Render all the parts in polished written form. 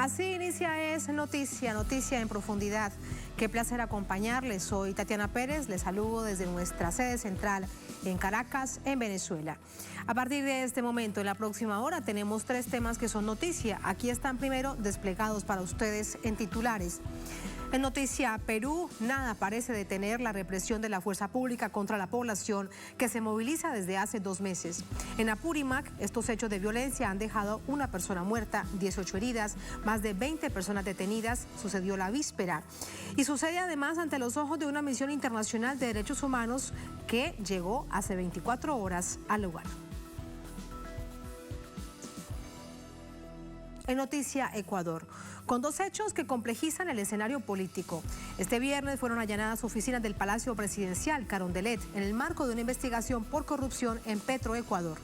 Así inicia Es Noticia, noticia en profundidad. Qué placer acompañarles. Soy Tatiana Pérez, les saludo desde nuestra sede central en Caracas, en Venezuela. A partir de este momento, en la próxima hora, tenemos 3 temas que son noticia. Aquí están primero desplegados para ustedes en titulares. En noticia, Perú, nada parece detener la represión de la fuerza pública contra la población que se moviliza desde hace 2 meses. En Apurímac, estos hechos de violencia han dejado una persona muerta, 18 heridas, más de 20 personas detenidas, sucedió la víspera. Y sucede además ante los ojos de una misión internacional de derechos humanos que llegó hace 24 horas al lugar. En noticia, Ecuador, con 2 hechos que complejizan el escenario político. Este viernes fueron allanadas oficinas del Palacio Presidencial Carondelet en el marco de una investigación por corrupción en Petroecuador.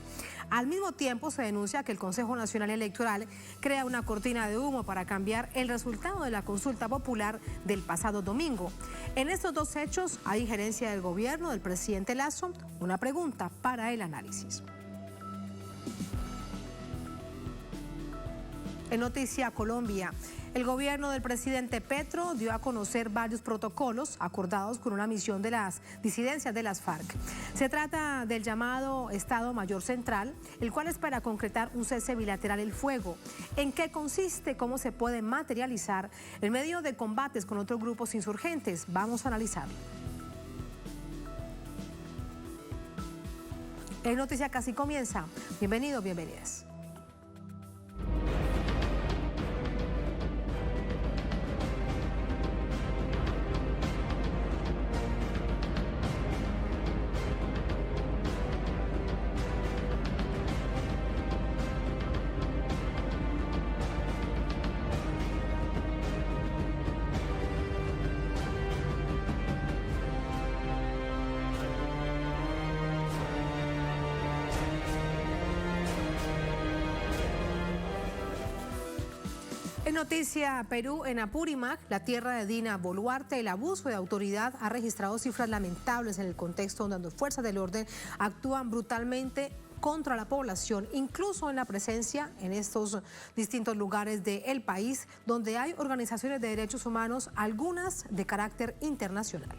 Al mismo tiempo se denuncia que el Consejo Nacional Electoral crea una cortina de humo para cambiar el resultado de la consulta popular del pasado domingo. En estos 2 hechos hay injerencia del gobierno del presidente Lasso. Una pregunta para el análisis. En noticia, Colombia, el gobierno del presidente Petro dio a conocer varios protocolos acordados con una misión de las disidencias de las FARC. Se trata del llamado Estado Mayor Central, el cual espera concretar un cese bilateral el fuego. ¿En qué consiste? ¿Cómo se puede materializar en medio de combates con otros grupos insurgentes? Vamos a analizarlo. En noticia, casi comienza. Bienvenidos, bienvenidas. En noticia, Perú, en Apurímac, la tierra de Dina Boluarte, el abuso de autoridad ha registrado cifras lamentables en el contexto donde las fuerzas del orden actúan brutalmente contra la población, incluso en la presencia en estos distintos lugares del país donde hay organizaciones de derechos humanos, algunas de carácter internacional.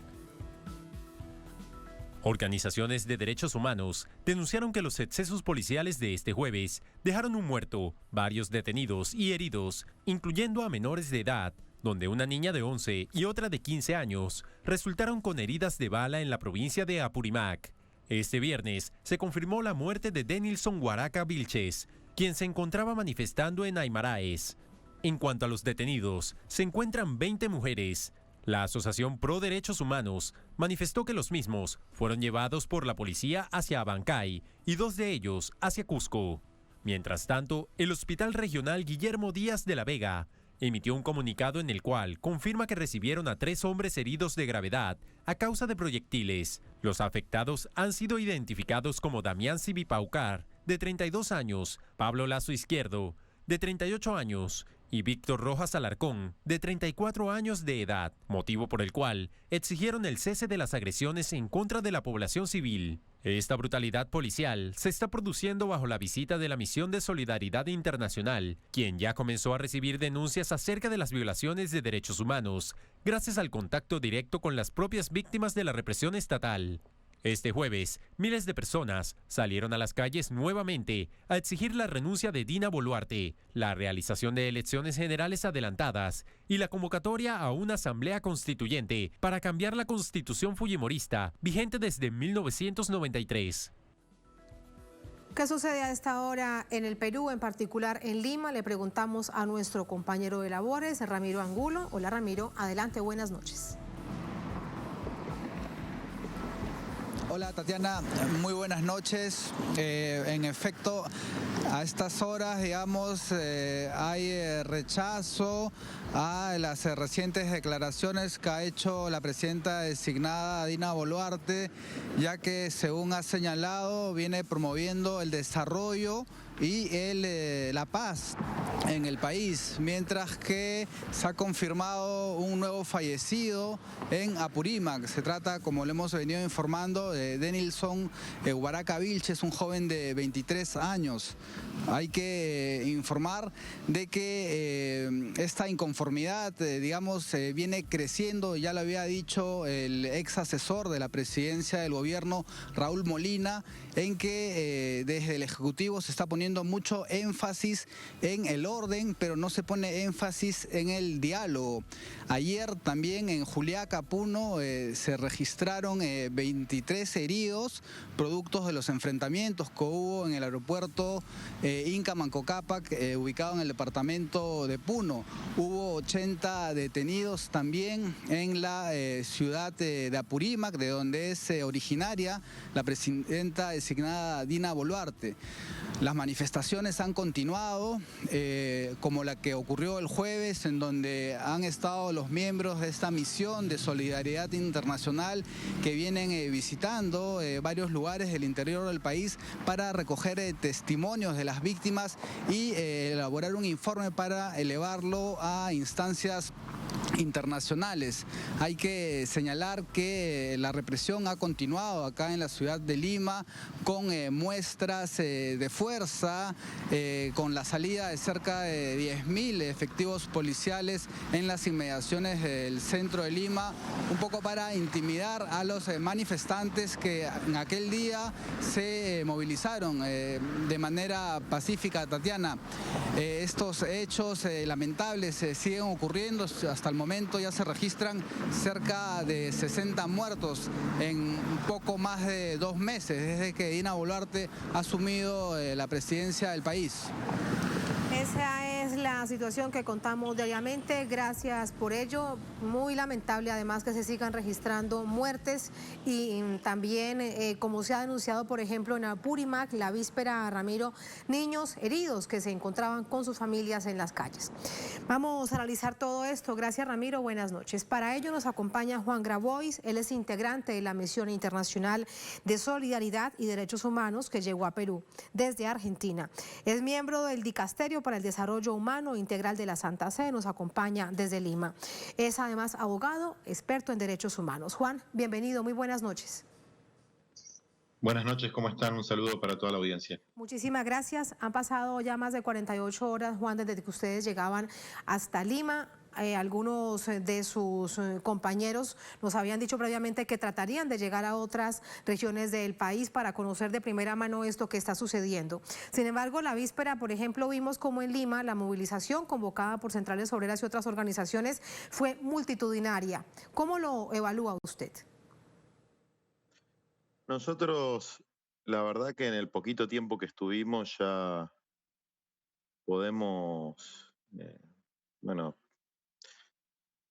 Organizaciones de derechos humanos denunciaron que los excesos policiales de este jueves dejaron un muerto, varios detenidos y heridos, incluyendo a menores de edad, donde una niña de 11 y otra de 15 años resultaron con heridas de bala en la provincia de Apurímac. Este viernes se confirmó la muerte de Denilson Guaraca Vilches, quien se encontraba manifestando en Aymaraes. En cuanto a los detenidos, se encuentran 20 mujeres. La Asociación Pro Derechos Humanos manifestó que los mismos fueron llevados por la policía hacia Abancay y 2 de ellos hacia Cusco. Mientras tanto, el Hospital Regional Guillermo Díaz de la Vega emitió un comunicado en el cual confirma que recibieron a 3 hombres heridos de gravedad a causa de proyectiles. Los afectados han sido identificados como Damián Sibipaucar, de 32 años, Pablo Lazo Izquierdo, de 38 años, y Víctor Rojas Alarcón, de 34 años de edad, motivo por el cual exigieron el cese de las agresiones en contra de la población civil. Esta brutalidad policial se está produciendo bajo la visita de la Misión de Solidaridad Internacional, quien ya comenzó a recibir denuncias acerca de las violaciones de derechos humanos, gracias al contacto directo con las propias víctimas de la represión estatal. Este jueves, miles de personas salieron a las calles nuevamente a exigir la renuncia de Dina Boluarte, la realización de elecciones generales adelantadas y la convocatoria a una asamblea constituyente para cambiar la constitución fujimorista vigente desde 1993. ¿Qué sucede a esta hora en el Perú, en particular en Lima? Le preguntamos a nuestro compañero de labores, Ramiro Angulo. Hola Ramiro, adelante, buenas noches. Hola Tatiana, muy buenas noches. En efecto, a estas horas, digamos, hay rechazo a las recientes declaraciones que ha hecho la presidenta designada Dina Boluarte, ya que, según ha señalado, viene promoviendo el desarrollo y la paz en el país, mientras que se ha confirmado un nuevo fallecido en Apurímac. Se trata, como le hemos venido informando, de Denilson Huaraca Vilches, un joven de 23 años. Hay que informar de que esta inconformidad, viene creciendo. Ya lo había dicho el ex asesor de la presidencia del gobierno, Raúl Molina, en que desde el Ejecutivo se está poniendo mucho énfasis en el orden, pero no se pone énfasis en el diálogo. Ayer también en Juliaca, Puno, se registraron 23 heridos, productos de los enfrentamientos que hubo en el aeropuerto Inca Manco Cápac, ubicado en el departamento de Puno. Hubo 80 detenidos también en la ciudad de Apurímac, de donde es originaria la presidenta designada Dina Boluarte. Las manifestaciones han continuado, como la que ocurrió el jueves, en donde han estado los miembros de esta misión de solidaridad internacional que vienen visitando varios lugares del interior del país para recoger testimonios de las víctimas y elaborar un informe para elevarlo a instancias internacionales. Hay que señalar que la represión ha continuado acá en la ciudad de Lima con muestras de fuerza, con la salida de cerca de 10.000 efectivos policiales en las inmediaciones del centro de Lima, un poco para intimidar a los manifestantes que en aquel día se movilizaron de manera pacífica. Tatiana, estos hechos lamentables siguen ocurriendo. Hasta el momento ya se registran cerca de 60 muertos en poco más de 2 meses desde que Dina Boluarte ha asumido la presidencia del país. Esa es la situación que contamos diariamente. Gracias por ello. Muy lamentable además que se sigan registrando muertes y también, como se ha denunciado, por ejemplo, en Apurímac, la víspera, Ramiro, niños heridos que se encontraban con sus familias en las calles. Vamos a analizar todo esto. Gracias, Ramiro. Buenas noches. Para ello nos acompaña Juan Grabois. Él es integrante de la Misión Internacional de Solidaridad y Derechos Humanos que llegó a Perú desde Argentina. Es miembro del Dicasterio para el Desarrollo Humano Integral de la Santa Sede, nos acompaña desde Lima. Es además abogado, experto en derechos humanos. Juan, bienvenido, muy buenas noches. Buenas noches, ¿cómo están? Un saludo para toda la audiencia. Muchísimas gracias. Han pasado ya más de 48 horas, Juan, desde que ustedes llegaban hasta Lima. Algunos de sus compañeros nos habían dicho previamente que tratarían de llegar a otras regiones del país para conocer de primera mano esto que está sucediendo. Sin embargo, la víspera, por ejemplo, vimos como en Lima la movilización convocada por centrales obreras y otras organizaciones fue multitudinaria. ¿Cómo lo evalúa usted? Nosotros, la verdad que en el poquito tiempo que estuvimos ya podemos,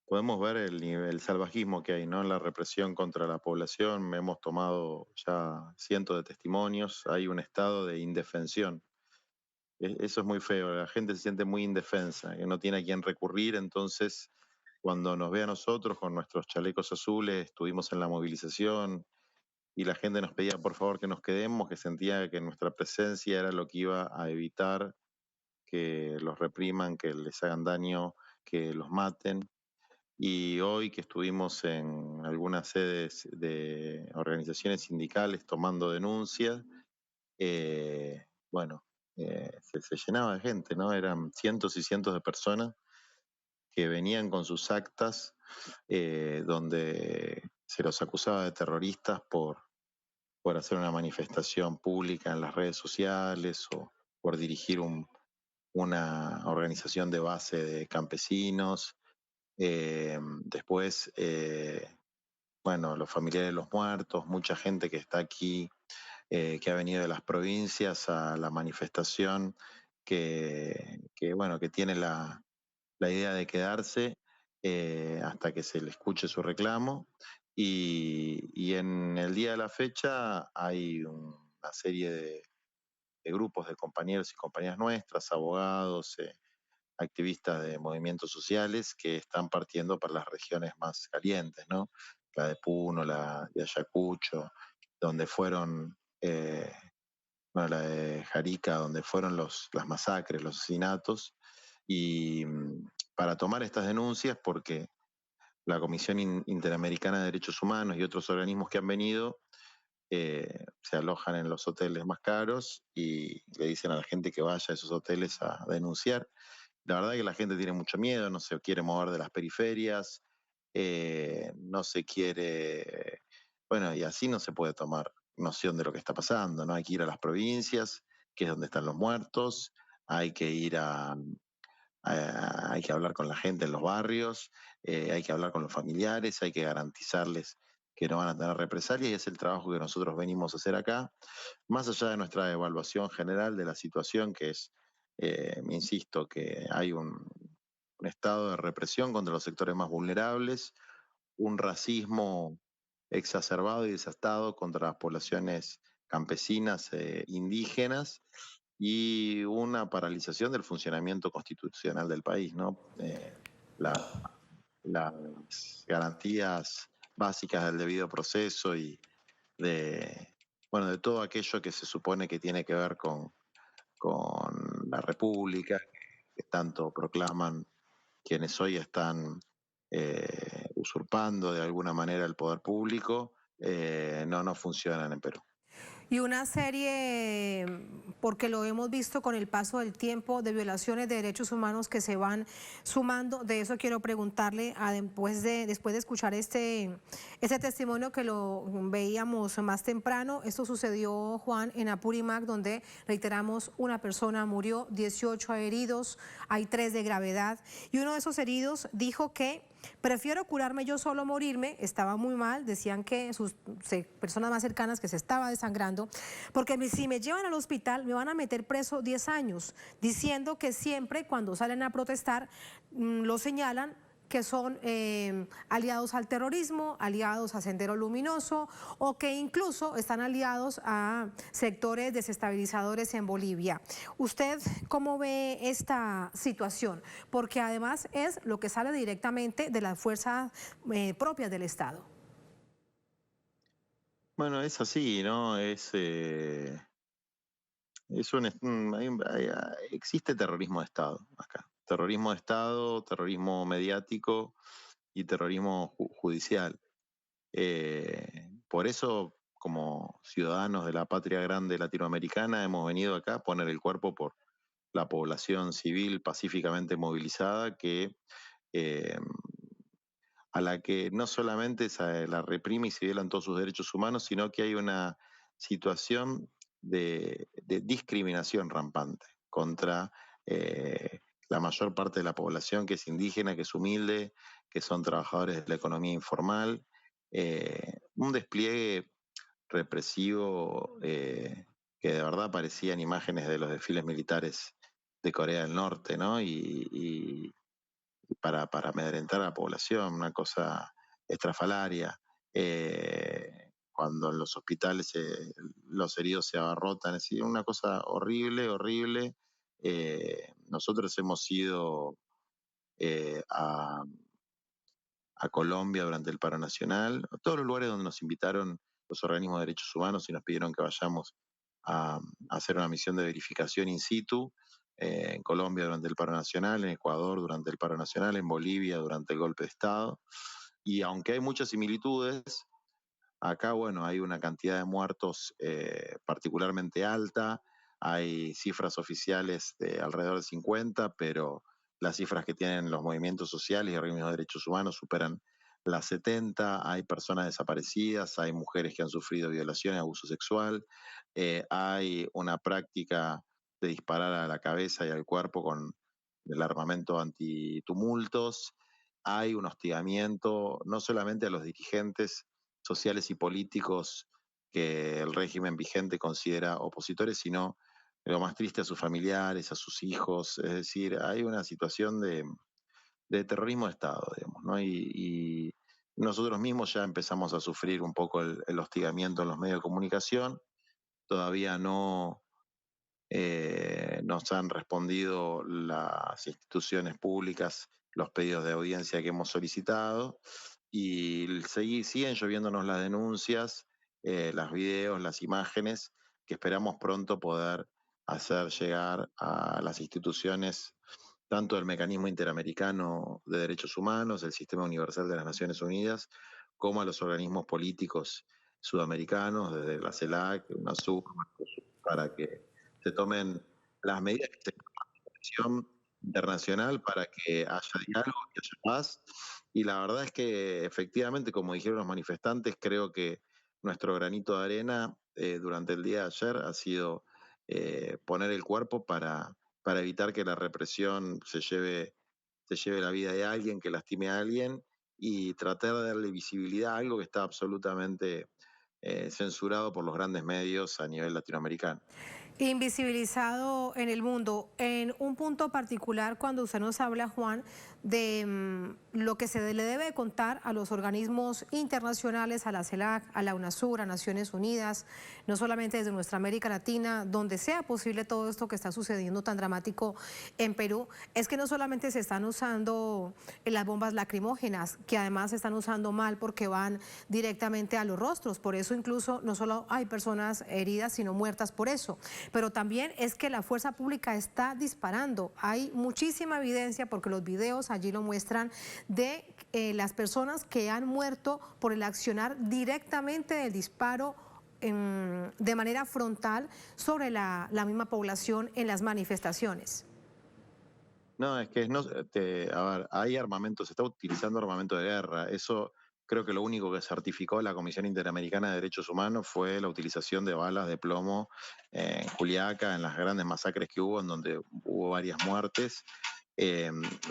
podemos ver el salvajismo que hay, ¿no? En la represión contra la población. Hemos tomado ya cientos de testimonios. Hay un estado de indefensión. Eso es muy feo. La gente se siente muy indefensa, que no tiene a quién recurrir. Entonces, cuando nos ve a nosotros con nuestros chalecos azules, estuvimos en la movilización y la gente nos pedía por favor que nos quedemos, que sentía que nuestra presencia era lo que iba a evitar que los repriman, que les hagan daño, que los maten. Y hoy que estuvimos en algunas sedes de organizaciones sindicales tomando denuncias, se llenaba de gente, ¿no? Eran cientos y cientos de personas que venían con sus actas donde se los acusaba de terroristas por hacer una manifestación pública en las redes sociales o por dirigir una organización de base de campesinos. Después, los familiares de los muertos, mucha gente que está aquí, que ha venido de las provincias a la manifestación, que tiene la idea de quedarse hasta que se le escuche su reclamo. Y en el día de la fecha hay una serie de grupos de compañeros y compañeras nuestras, abogados, activistas de movimientos sociales que están partiendo para las regiones más calientes, ¿no? La de Puno, la de Ayacucho, donde fueron bueno, la de Jarica, donde fueron las masacres, los asesinatos, y para tomar estas denuncias, porque la Comisión Interamericana de Derechos Humanos y otros organismos que han venido se alojan en los hoteles más caros y le dicen a la gente que vaya a esos hoteles a denunciar. La verdad que la gente tiene mucho miedo, no se quiere mover de las periferias, no se quiere, bueno, y así no se puede tomar noción de lo que está pasando, ¿no? Hay que ir a las provincias, que es donde están los muertos, hay que ir hay que hablar con la gente en los barrios, hay que hablar con los familiares, hay que garantizarles que no van a tener represalias y es el trabajo que nosotros venimos a hacer acá, más allá de nuestra evaluación general de la situación, que es, insisto, que hay un estado de represión contra los sectores más vulnerables, un racismo exacerbado y desatado contra las poblaciones campesinas e indígenas y una paralización del funcionamiento constitucional del país, ¿no? La- las garantías básicas del debido proceso y de, bueno, de todo aquello que se supone que tiene que ver con la República, que tanto proclaman quienes hoy están usurpando de alguna manera el poder público, no funcionan en Perú. Y una serie, porque lo hemos visto con el paso del tiempo, de violaciones de derechos humanos que se van sumando. De eso quiero preguntarle, después de escuchar este testimonio que lo veíamos más temprano. Esto sucedió, Juan, en Apurímac, donde, reiteramos, una persona murió, 18 heridos, hay 3 de gravedad. Y uno de esos heridos dijo que prefiero curarme yo solo, morirme. Estaba muy mal, decían que sus personas más cercanas que se estaba desangrando, porque si me llevan al hospital me van a meter preso 10 años, diciendo que siempre cuando salen a protestar lo señalan que son aliados al terrorismo, aliados a Sendero Luminoso, o que incluso están aliados a sectores desestabilizadores en Bolivia. ¿Usted cómo ve esta situación? Porque además es lo que sale directamente de las fuerzas propias del Estado. Bueno, es así, ¿no? Existe terrorismo de Estado acá. Terrorismo de Estado, terrorismo mediático y terrorismo judicial. Por eso, como ciudadanos de la patria grande latinoamericana, hemos venido acá a poner el cuerpo por la población civil pacíficamente movilizada eh, a la que no solamente la reprime y se violan todos sus derechos humanos, sino que hay una situación de discriminación rampante contra la mayor parte de la población que es indígena, que es humilde, que son trabajadores de la economía informal. Un despliegue represivo que de verdad parecían imágenes de los desfiles militares de Corea del Norte, ¿no? Y para amedrentar a la población, una cosa estrafalaria. Cuando en los hospitales los heridos se abarrotan, es decir, una cosa horrible, horrible. Nosotros hemos ido a Colombia durante el paro nacional, a todos los lugares donde nos invitaron los organismos de derechos humanos y nos pidieron que vayamos a hacer una misión de verificación in situ, en Colombia durante el paro nacional, en Ecuador durante el paro nacional, en Bolivia durante el golpe de Estado. Y aunque hay muchas similitudes, acá, bueno, hay una cantidad de muertos particularmente alta, hay cifras oficiales de alrededor de 50, pero las cifras que tienen los movimientos sociales y organismos de derechos humanos superan las 70, hay personas desaparecidas, hay mujeres que han sufrido violación y abuso sexual, hay una práctica de disparar a la cabeza y al cuerpo con el armamento antitumultos, hay un hostigamiento no solamente a los dirigentes sociales y políticos que el régimen vigente considera opositores, sino lo más triste a sus familiares, a sus hijos. Es decir, hay una situación de terrorismo de Estado, digamos, ¿no? Y nosotros mismos ya empezamos a sufrir un poco el hostigamiento en los medios de comunicación. Todavía no nos han respondido las instituciones públicas los pedidos de audiencia que hemos solicitado y siguen lloviéndonos las denuncias, las videos, las imágenes que esperamos pronto poder hacer llegar a las instituciones tanto del Mecanismo Interamericano de Derechos Humanos, el Sistema Universal de las Naciones Unidas, como a los organismos políticos sudamericanos, desde la CELAC, UNASUR, para que se tomen las medidas que se toman internacional para que haya diálogo, que haya paz. Y la verdad es que efectivamente, como dijeron los manifestantes, creo que nuestro granito de arena durante el día de ayer ha sido poner el cuerpo para evitar que la represión se lleve la vida de alguien, que lastime a alguien, y tratar de darle visibilidad a algo que está absolutamente censurado por los grandes medios a nivel latinoamericano. Invisibilizado en el mundo. En un punto particular, cuando usted nos habla, Juan, de lo que se le debe contar a los organismos internacionales, a la CELAC, a la UNASUR, a Naciones Unidas, no solamente desde nuestra América Latina, donde sea posible todo esto que está sucediendo tan dramático en Perú, es que no solamente se están usando las bombas lacrimógenas, que además se están usando mal porque van directamente a los rostros, por eso incluso no solo hay personas heridas, sino muertas por eso. Pero también es que la fuerza pública está disparando. Hay muchísima evidencia, porque los videos allí lo muestran, de las personas que han muerto por el accionar directamente del disparo de manera frontal sobre la misma población en las manifestaciones. No, es que no, a ver, hay armamento, se está utilizando armamento de guerra. Eso creo que lo único que certificó la Comisión Interamericana de Derechos Humanos fue la utilización de balas de plomo en Juliaca, en las grandes masacres que hubo, en donde hubo varias muertes.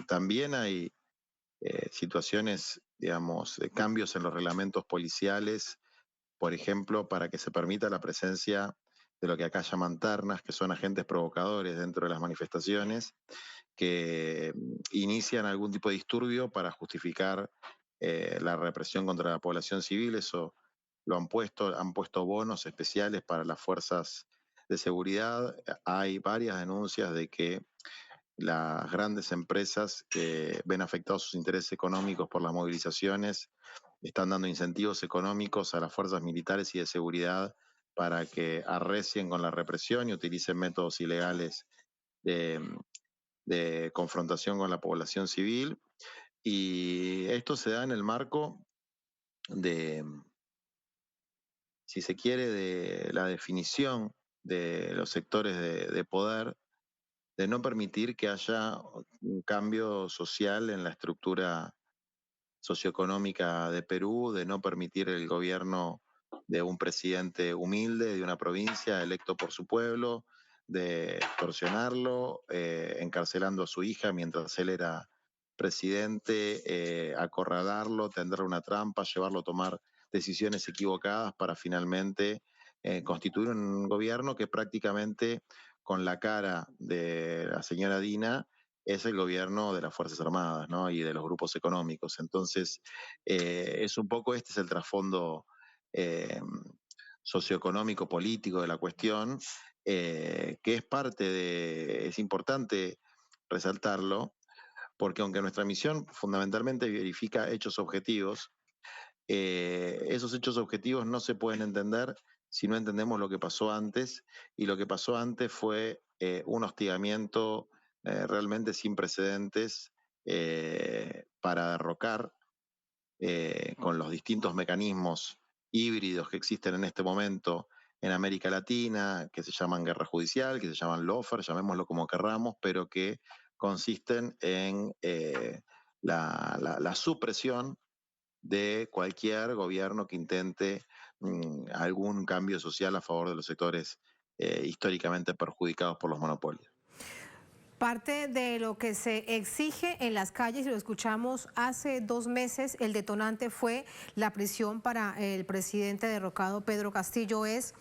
También hay situaciones, digamos, de cambios en los reglamentos policiales, por ejemplo, para que se permita la presencia de lo que acá llaman ternas, que son agentes provocadores dentro de las manifestaciones, que inician algún tipo de disturbio para justificar la represión contra la población civil. Eso lo han puesto bonos especiales para las fuerzas de seguridad. Hay varias denuncias de que las grandes empresas que ven afectados sus intereses económicos por las movilizaciones están dando incentivos económicos a las fuerzas militares y de seguridad para que arrecien con la represión y utilicen métodos ilegales de, de confrontación con la población civil. Y esto se da en el marco de, si se quiere, de la definición de los sectores de poder, de no permitir que haya un cambio social en la estructura socioeconómica de Perú, de no permitir el gobierno de un presidente humilde de una provincia electo por su pueblo, de extorsionarlo, encarcelando a su hija mientras él era presidente, acorralarlo, tenderle una trampa, llevarlo a tomar decisiones equivocadas para finalmente constituir un gobierno que prácticamente con la cara de la señora Dina es el gobierno de las Fuerzas Armadas, ¿no? Y de los grupos económicos. Entonces, es un poco este es el trasfondo eh, socioeconómico, político de la cuestión, que es parte de, es importante resaltarlo, porque aunque nuestra misión fundamentalmente verifica hechos objetivos, esos hechos objetivos no se pueden entender si no entendemos lo que pasó antes, y lo que pasó antes fue un hostigamiento realmente sin precedentes para derrocar con los distintos mecanismos híbridos que existen en este momento en América Latina, que se llaman guerra judicial, que se llaman lawfare, llamémoslo como querramos, pero que consisten en la supresión de cualquier gobierno que intente algún cambio social a favor de los sectores históricamente perjudicados por los monopolios. Parte de lo que se exige en las calles, y lo escuchamos hace 2 meses, el detonante fue la prisión para el presidente derrocado Pedro Castillo, es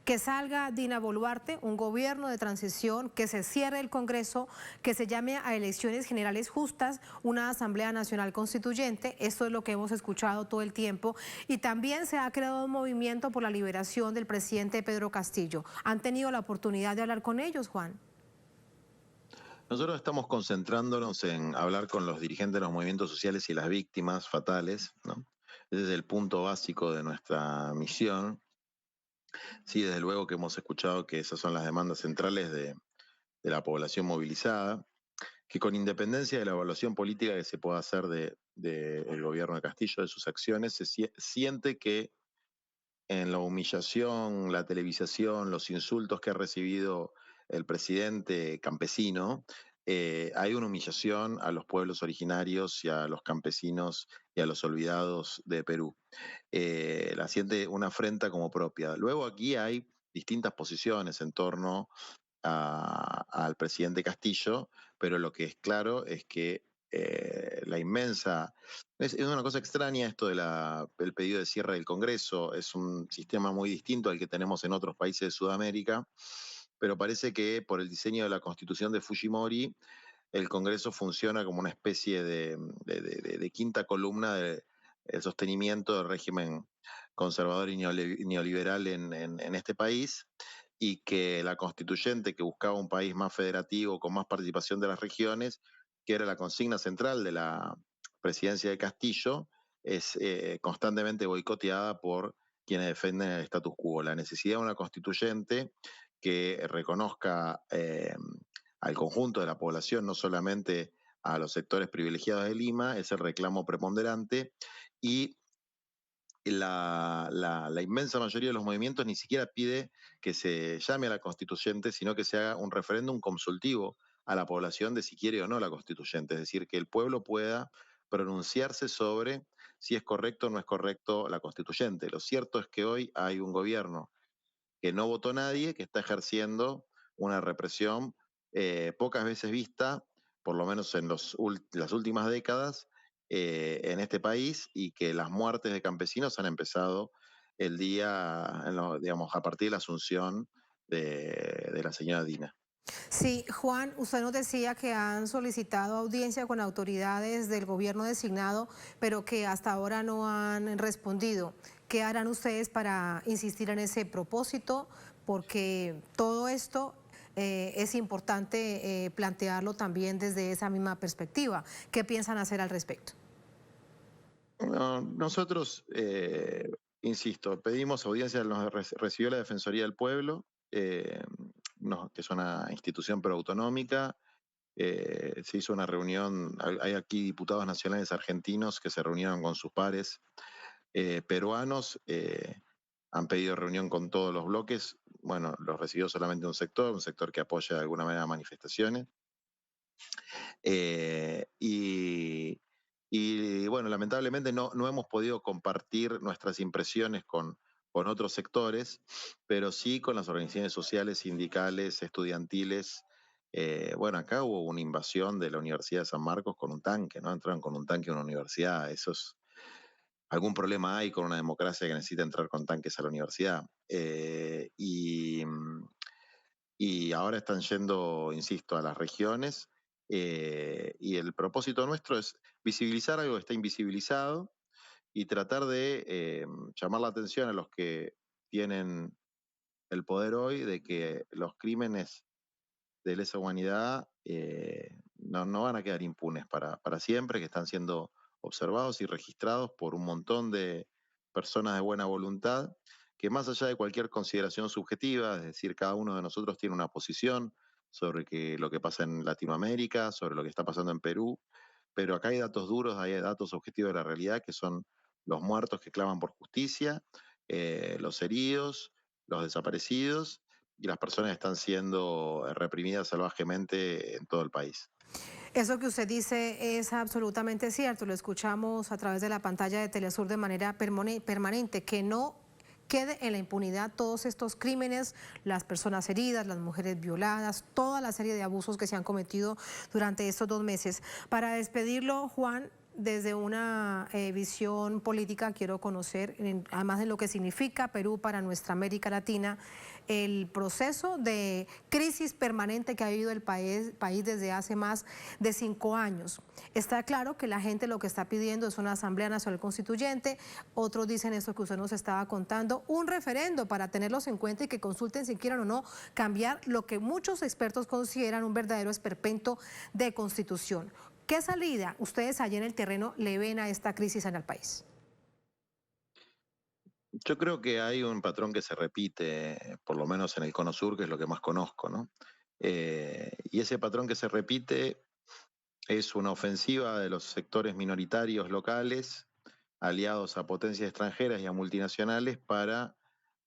que salga Dina Boluarte, un gobierno de transición, que se cierre el Congreso, que se llame a elecciones generales justas, una Asamblea Nacional Constituyente. Esto es lo que hemos escuchado todo el tiempo. Y también se ha creado un movimiento por la liberación del presidente Pedro Castillo. ¿Han tenido la oportunidad de hablar con ellos, Juan? Nosotros estamos concentrándonos en hablar con los dirigentes de los movimientos sociales y las víctimas fatales, ¿no? Ese es el punto básico de nuestra misión. Sí, desde luego que hemos escuchado que esas son las demandas centrales de la población movilizada, que con independencia de la evaluación política que se pueda hacer del gobierno de Castillo, de sus acciones, se siente que en la humillación, la televisación, los insultos que ha recibido el presidente campesino, hay una humillación a los pueblos originarios y a los campesinos y a los olvidados de Perú. La siente una afrenta como propia. Luego aquí hay distintas posiciones en torno al presidente Castillo, pero lo que es claro es que la inmensa... Es una cosa extraña esto del pedido de cierre del Congreso, es un sistema muy distinto al que tenemos en otros países de Sudamérica, pero parece que por el diseño de la constitución de Fujimori, el Congreso funciona como una especie de quinta columna del sostenimiento del régimen conservador y neoliberal en este país, y que la constituyente que buscaba un país más federativo, con más participación de las regiones, que era la consigna central de la presidencia de Castillo, es constantemente boicoteada por quienes defienden el status quo. La necesidad de una constituyente que reconozca al conjunto de la población, no solamente a los sectores privilegiados de Lima, es el reclamo preponderante, y la inmensa mayoría de los movimientos ni siquiera pide que se llame a la constituyente, sino que se haga un referéndum consultivo a la población de si quiere o no la constituyente, es decir, que el pueblo pueda pronunciarse sobre si es correcto o no es correcto la constituyente. Lo cierto es que hoy hay un gobierno que no votó nadie, que está ejerciendo una represión pocas veces vista, por lo menos en las últimas décadas, en este país, y que las muertes de campesinos han empezado el día, digamos, a partir de la asunción de la señora Dina. Sí, Juan, usted nos decía que han solicitado audiencia con autoridades del gobierno designado, pero que hasta ahora no han respondido. ¿Qué harán ustedes para insistir en ese propósito? Porque todo esto es importante plantearlo también desde esa misma perspectiva. ¿Qué piensan hacer al respecto? No, nosotros, insisto, pedimos audiencia, nos recibió la Defensoría del Pueblo, que es una institución proautonómica. Se hizo una reunión, hay aquí diputados nacionales argentinos que se reunieron con sus pares peruanos, han pedido reunión con todos los bloques. Bueno, los recibió solamente un sector que apoya de alguna manera manifestaciones. Y bueno, lamentablemente no hemos podido compartir nuestras impresiones con otros sectores, pero sí con las organizaciones sociales, sindicales, estudiantiles. Bueno, acá hubo una invasión de la Universidad de San Marcos con un tanque, ¿no? Entraron con un tanque a una universidad. Eso es, algún problema hay con una democracia que necesita entrar con tanques a la universidad. Y ahora están yendo, insisto, a las regiones, y el propósito nuestro es visibilizar algo que está invisibilizado y tratar de llamar la atención a los que tienen el poder hoy de que los crímenes de lesa humanidad no van a quedar impunes para siempre, que están siendo observados y registrados por un montón de personas de buena voluntad, que más allá de cualquier consideración subjetiva, es decir, cada uno de nosotros tiene una posición sobre lo que pasa en Latinoamérica, sobre lo que está pasando en Perú, pero acá hay datos duros, hay datos objetivos de la realidad, que son los muertos que claman por justicia, los heridos, los desaparecidos y las personas que están siendo reprimidas salvajemente en todo el país. Eso que usted dice es absolutamente cierto, lo escuchamos a través de la pantalla de Telesur de manera permanente, que no quede en la impunidad todos estos crímenes, las personas heridas, las mujeres violadas, toda la serie de abusos que se han cometido durante estos 2 meses. Para despedirlo, Juan, desde una visión política, quiero conocer, además de lo que significa Perú para nuestra América Latina, el proceso de crisis permanente que ha vivido el país desde hace más de 5 años. Está claro que la gente lo que está pidiendo es una Asamblea Nacional Constituyente, otros dicen esto que usted nos estaba contando, un referendo para tenerlos en cuenta y que consulten si quieren o no cambiar lo que muchos expertos consideran un verdadero esperpento de constitución. ¿Qué salida ustedes allí en el terreno le ven a esta crisis en el país? Yo creo que hay un patrón que se repite, por lo menos en el Cono Sur, que es lo que más conozco, ¿no? Y ese patrón que se repite es una ofensiva de los sectores minoritarios locales, aliados a potencias extranjeras y a multinacionales, para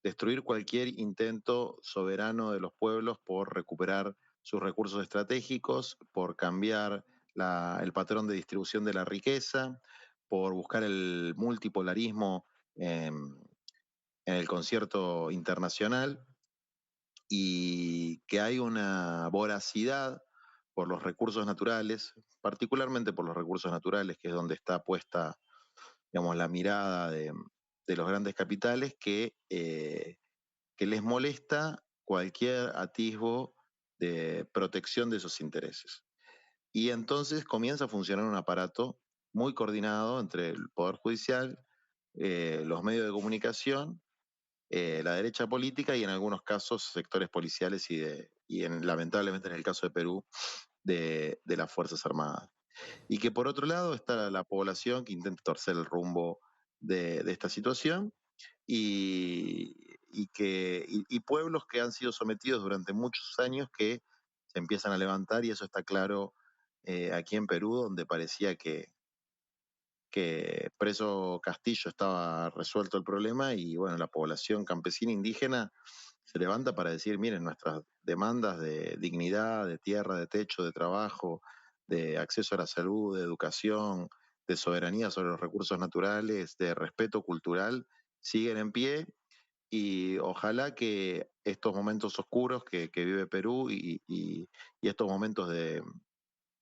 destruir cualquier intento soberano de los pueblos por recuperar sus recursos estratégicos, por cambiar el patrón de distribución de la riqueza, por buscar el multipolarismo en el concierto internacional, y que hay una voracidad por los recursos naturales, particularmente por los recursos naturales, que es donde está puesta, digamos, la mirada de los grandes capitales, que les molesta cualquier atisbo de protección de esos intereses. Y entonces comienza a funcionar un aparato muy coordinado entre el Poder Judicial, los medios de comunicación, la derecha política y en algunos casos sectores policiales lamentablemente en el caso de Perú, de las Fuerzas Armadas. Y que por otro lado está la población que intenta torcer el rumbo de esta situación, y pueblos que han sido sometidos durante muchos años que se empiezan a levantar, y eso está claro aquí en Perú, donde parecía que preso Castillo estaba resuelto el problema, y bueno, la población campesina indígena se levanta para decir, miren, nuestras demandas de dignidad, de tierra, de techo, de trabajo, de acceso a la salud, de educación, de soberanía sobre los recursos naturales, de respeto cultural, siguen en pie, y ojalá que estos momentos oscuros que vive Perú y estos momentos de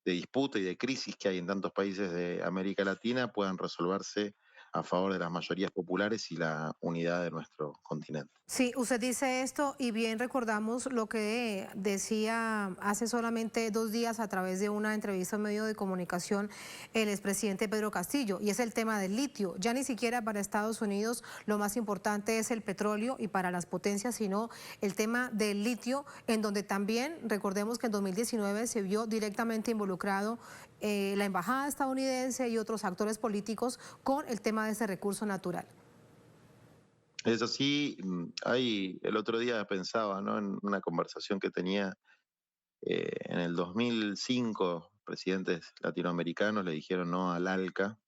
disputa y de crisis que hay en tantos países de América Latina puedan resolverse a favor de las mayorías populares y la unidad de nuestro continente. Sí, usted dice esto y bien recordamos lo que decía hace solamente 2 días a través de una entrevista en medio de comunicación el expresidente Pedro Castillo, y es el tema del litio. Ya ni siquiera para Estados Unidos lo más importante es el petróleo y para las potencias, sino el tema del litio, en donde también recordemos que en 2019 se vio directamente involucrado la embajada estadounidense y otros actores políticos con el tema de ese recurso natural. Es así, el otro día pensaba, ¿no?, en una conversación que tenía en el 2005, presidentes latinoamericanos le dijeron no al ALCA,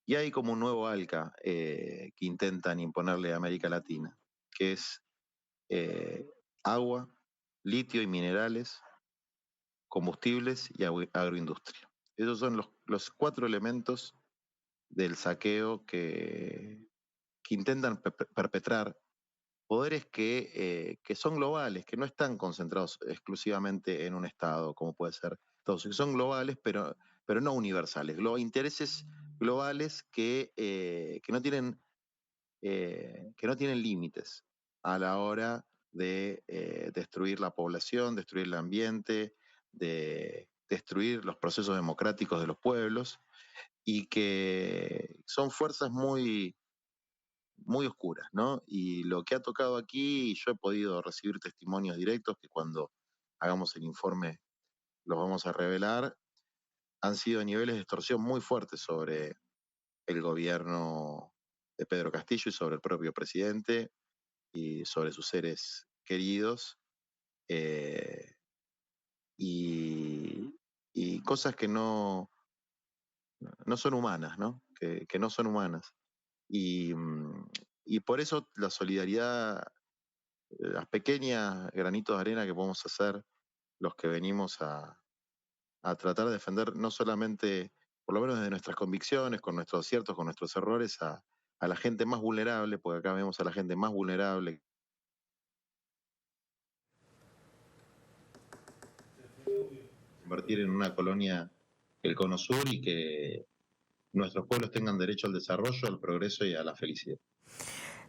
y hay como un nuevo ALCA que intentan imponerle a América Latina, que es agua, litio y minerales, combustibles y agroindustria. Esos son los 4 elementos del saqueo que intentan perpetrar poderes que son globales, que no están concentrados exclusivamente en un Estado, como puede ser Estados Unidos. Son globales, pero no universales. Intereses globales que no tienen límites a la hora de destruir la población, destruir el ambiente, de destruir los procesos democráticos de los pueblos, y que son fuerzas muy, muy oscuras, ¿no? Y lo que ha tocado aquí, yo he podido recibir testimonios directos que cuando hagamos el informe los vamos a revelar, han sido niveles de extorsión muy fuertes sobre el gobierno de Pedro Castillo y sobre el propio presidente y sobre sus seres queridos, eh, y, y cosas que no son humanas, ¿no? Que no son humanas. Y, y por eso la solidaridad, las pequeñas granitos de arena que podemos hacer los que venimos a tratar de defender no solamente, por lo menos desde nuestras convicciones, con nuestros aciertos, con nuestros errores, a la gente más vulnerable, porque acá vemos a la gente más vulnerable. Convertir en una colonia el Cono Sur, y que nuestros pueblos tengan derecho al desarrollo, al progreso y a la felicidad.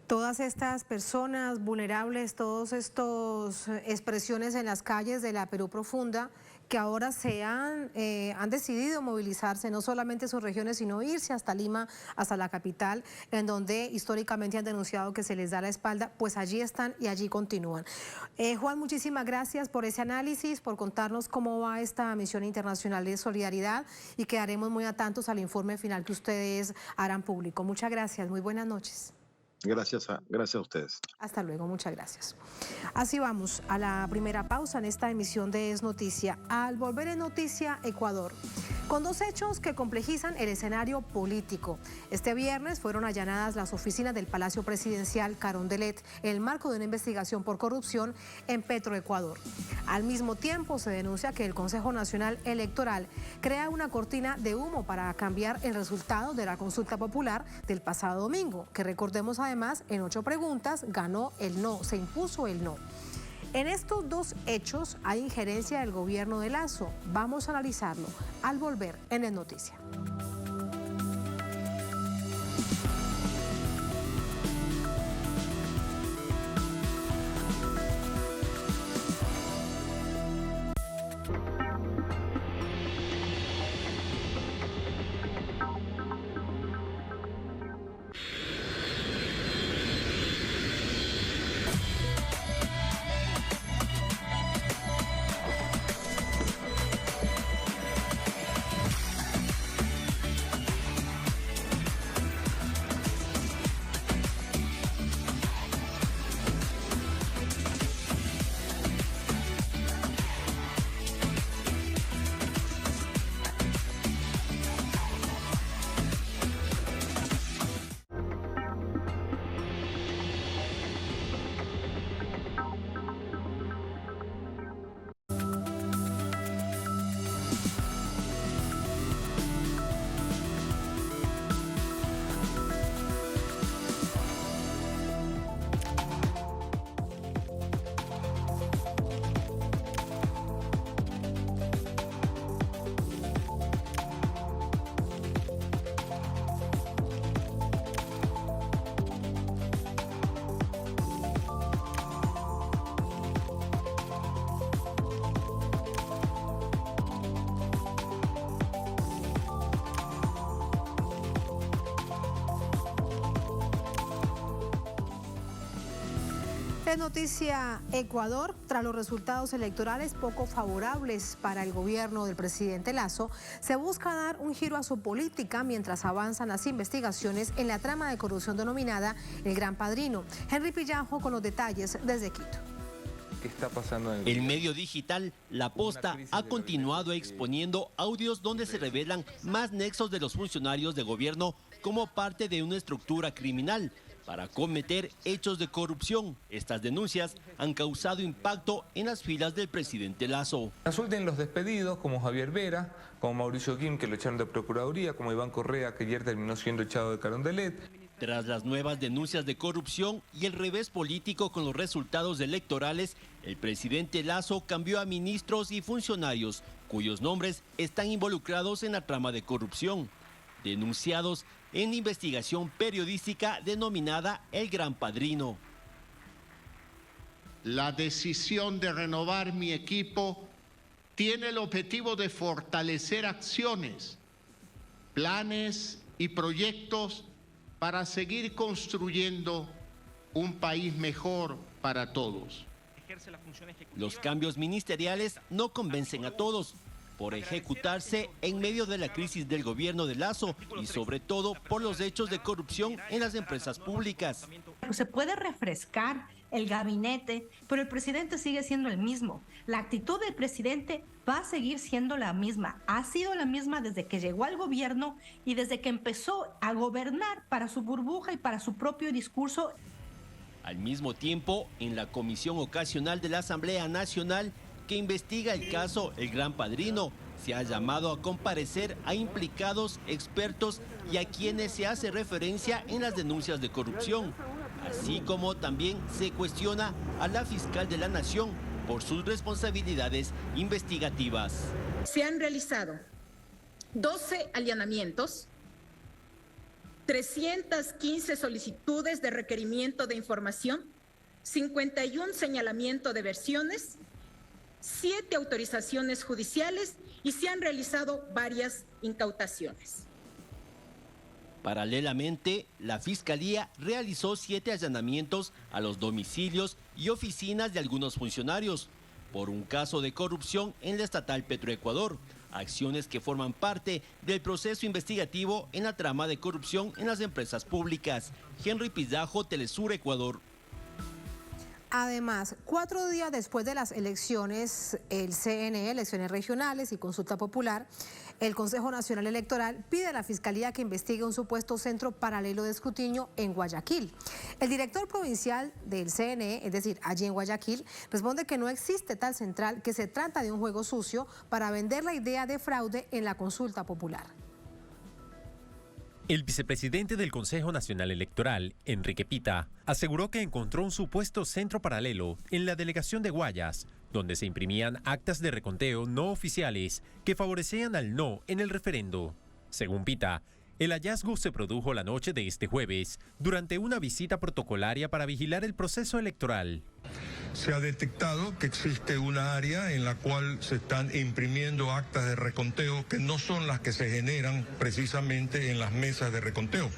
Todas estas personas vulnerables, todas estas expresiones en las calles de la Perú profunda, que ahora han decidido movilizarse, no solamente en sus regiones, sino irse hasta Lima, hasta la capital, en donde históricamente han denunciado que se les da la espalda, pues allí están y allí continúan. Juan, muchísimas gracias por ese análisis, por contarnos cómo va esta misión internacional de solidaridad, y quedaremos muy atentos al informe final que ustedes harán público. Muchas gracias, muy buenas noches. Gracias a ustedes. Hasta luego, muchas gracias. Así vamos a la primera pausa en esta emisión de Es Noticia. Al volver en Noticia, Ecuador, con dos hechos que complejizan el escenario político. Este viernes fueron allanadas las oficinas del Palacio Presidencial Carondelet en el marco de una investigación por corrupción en Petroecuador. Al mismo tiempo, se denuncia que el Consejo Nacional Electoral crea una cortina de humo para cambiar el resultado de la consulta popular del pasado domingo, que recordemos además en 8 preguntas ganó el no, se impuso el no. En estos dos hechos hay injerencia del gobierno de Lasso. Vamos a analizarlo al volver en Es Noticia. Es Noticia Ecuador. Tras los resultados electorales poco favorables para el gobierno del presidente Lasso, se busca dar un giro a su política mientras avanzan las investigaciones en la trama de corrupción denominada El Gran Padrino. Henry Pillajo con los detalles desde Quito. ¿Qué está pasando en el medio digital La Posta ha continuado exponiendo audios donde se revelan más nexos de los funcionarios de gobierno como parte de una estructura criminal para cometer hechos de corrupción? Estas denuncias han causado impacto en las filas del presidente Lasso. Resulten los despedidos como Javier Vera, como Mauricio Kim, que lo echaron de Procuraduría, como Iván Correa, que ayer terminó siendo echado de Carondelet. Tras las nuevas denuncias de corrupción y el revés político con los resultados electorales, el presidente Lasso cambió a ministros y funcionarios cuyos nombres están involucrados en la trama de corrupción, denunciados en la investigación periodística denominada El Gran Padrino. La decisión de renovar mi equipo tiene el objetivo de fortalecer acciones, planes y proyectos para seguir construyendo un país mejor para todos. Los cambios ministeriales no convencen a todos por ejecutarse en medio de la crisis del gobierno de Lasso y sobre todo por los hechos de corrupción en las empresas públicas. Se puede refrescar el gabinete, pero el presidente sigue siendo el mismo. La actitud del presidente va a seguir siendo la misma. Ha sido la misma desde que llegó al gobierno y desde que empezó a gobernar para su burbuja y para su propio discurso. Al mismo tiempo, en la Comisión Ocasional de la Asamblea Nacional, que investiga el caso El Gran Padrino, se ha llamado a comparecer a implicados, expertos y a quienes se hace referencia en las denuncias de corrupción, así como también se cuestiona a la fiscal de la Nación por sus responsabilidades investigativas. Se han realizado 12 allanamientos, 315 solicitudes de requerimiento de información, 51 señalamientos de versiones, 7 autorizaciones judiciales y se han realizado varias incautaciones. Paralelamente, la Fiscalía realizó 7 allanamientos a los domicilios y oficinas de algunos funcionarios por un caso de corrupción en la estatal Petroecuador, acciones que forman parte del proceso investigativo en la trama de corrupción en las empresas públicas. Henry Pizarro, Telesur, Ecuador. Además, 4 días después de las elecciones, el CNE, elecciones regionales y consulta popular, el Consejo Nacional Electoral pide a la Fiscalía que investigue un supuesto centro paralelo de escrutinio en Guayaquil. El director provincial del CNE, es decir, allí en Guayaquil, responde que no existe tal central, que se trata de un juego sucio para vender la idea de fraude en la consulta popular. El vicepresidente del Consejo Nacional Electoral, Enrique Pita, aseguró que encontró un supuesto centro paralelo en la delegación de Guayas, donde se imprimían actas de reconteo no oficiales que favorecían al no en el referendo. Según Pita, el hallazgo se produjo la noche de este jueves durante una visita protocolaria para vigilar el proceso electoral. Se ha detectado que existe una área en la cual se están imprimiendo actas de reconteo que no son las que se generan precisamente en las mesas de reconteo,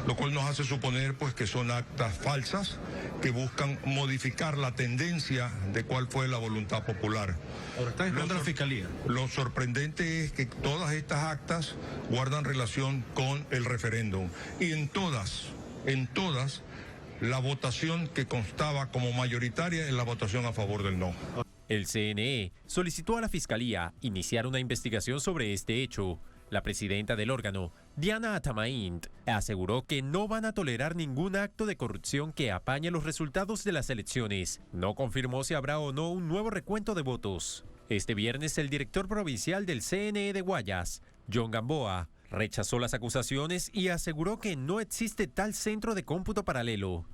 lo cual nos hace suponer pues que son actas falsas que buscan modificar la tendencia de cuál fue la voluntad popular. Ahora está esperando la Fiscalía. Lo sorprendente es que todas estas actas guardan relación con el referéndum y en todas la votación que constaba como mayoritaria es la votación a favor del no. El CNE solicitó a la Fiscalía iniciar una investigación sobre este hecho. La presidenta del órgano, Diana Atamaint, aseguró que no van a tolerar ningún acto de corrupción que apañe los resultados de las elecciones. No confirmó si habrá o no un nuevo recuento de votos. Este viernes, el director provincial del CNE de Guayas, John Gamboa, rechazó las acusaciones y aseguró que no existe tal centro de cómputo paralelo.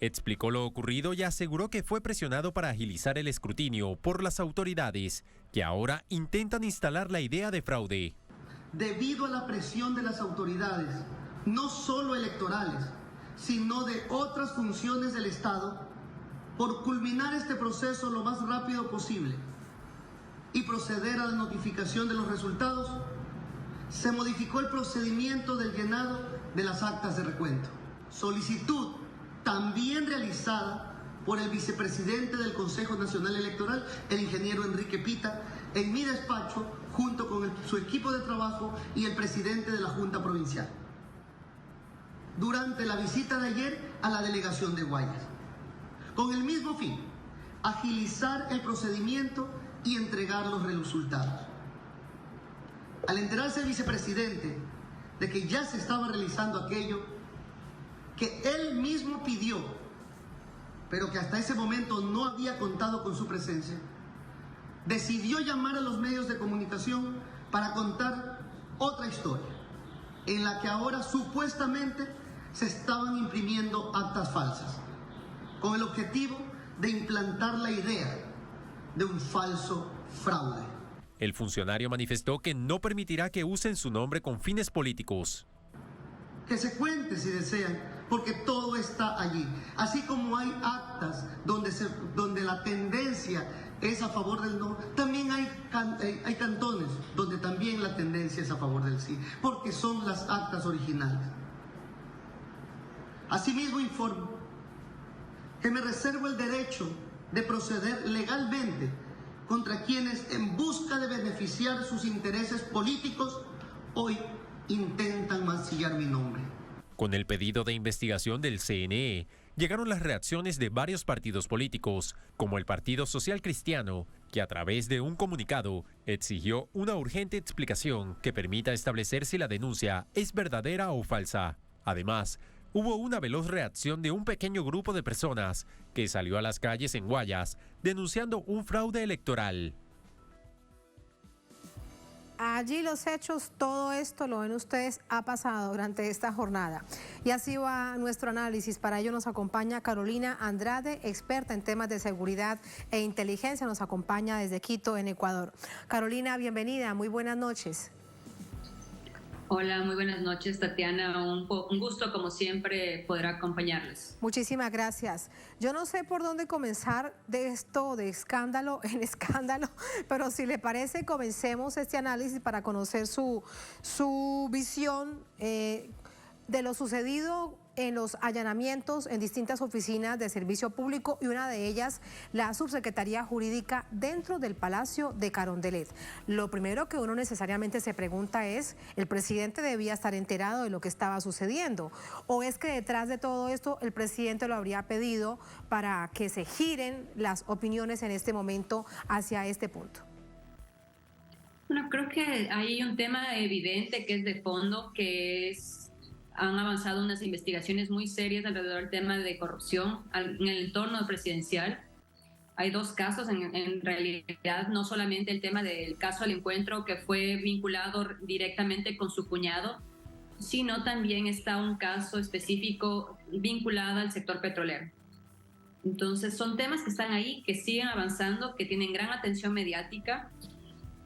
Explicó lo ocurrido y aseguró que fue presionado para agilizar el escrutinio por las autoridades, que ahora intentan instalar la idea de fraude. Debido a la presión de las autoridades, no solo electorales, sino de otras funciones del Estado, por culminar este proceso lo más rápido posible y proceder a la notificación de los resultados, se modificó el procedimiento del llenado de las actas de recuento. Solicitud también realizada por el vicepresidente del Consejo Nacional Electoral, el ingeniero Enrique Pita, en mi despacho, junto con su equipo de trabajo y el presidente de la Junta Provincial, durante la visita de ayer a la delegación de Guayas, con el mismo fin, agilizar el procedimiento y entregar los resultados. Al enterarse el vicepresidente de que ya se estaba realizando aquello que él mismo pidió, pero que hasta ese momento no había contado con su presencia, decidió llamar a los medios de comunicación para contar otra historia, en la que ahora supuestamente se estaban imprimiendo actas falsas, con el objetivo de implantar la idea de un falso fraude. El funcionario manifestó que no permitirá que usen su nombre con fines políticos. Que se cuente si desean, porque todo está allí. Así como hay actas donde la tendencia es a favor del no, también hay cantones donde también la tendencia es a favor del sí, porque son las actas originales. Asimismo informo que me reservo el derecho de proceder legalmente contra quienes, en busca de beneficiar sus intereses políticos, hoy intentan mancillar mi nombre. Con el pedido de investigación del CNE, llegaron las reacciones de varios partidos políticos, como el Partido Social Cristiano, que a través de un comunicado exigió una urgente explicación que permita establecer si la denuncia es verdadera o falsa. Además, hubo una veloz reacción de un pequeño grupo de personas que salió a las calles en Guayas denunciando un fraude electoral. Allí los hechos, todo esto, lo ven ustedes, ha pasado durante esta jornada. Y así va nuestro análisis. Para ello nos acompaña Carolina Andrade, experta en temas de seguridad e inteligencia. Nos acompaña desde Quito, en Ecuador. Carolina, bienvenida. Muy buenas noches. Hola, muy buenas noches, Tatiana. Un gusto, como siempre, poder acompañarles. Muchísimas gracias. Yo no sé por dónde comenzar de esto, de escándalo en escándalo, pero si le parece, comencemos este análisis para conocer su visión de lo sucedido en los allanamientos en distintas oficinas de servicio público y una de ellas la Subsecretaría Jurídica dentro del Palacio de Carondelet. Lo primero que uno necesariamente se pregunta es, ¿el presidente debía estar enterado de lo que estaba sucediendo? ¿O es que detrás de todo esto el presidente lo habría pedido para que se giren las opiniones en este momento hacia este punto? Bueno, creo que hay un tema evidente que es de fondo, que es, han avanzado unas investigaciones muy serias alrededor del tema de corrupción en el entorno presidencial. Hay dos casos, en realidad, no solamente el tema del caso del encuentro que fue vinculado directamente con su cuñado, sino también está un caso específico vinculado al sector petrolero. Entonces, son temas que están ahí, que siguen avanzando, que tienen gran atención mediática,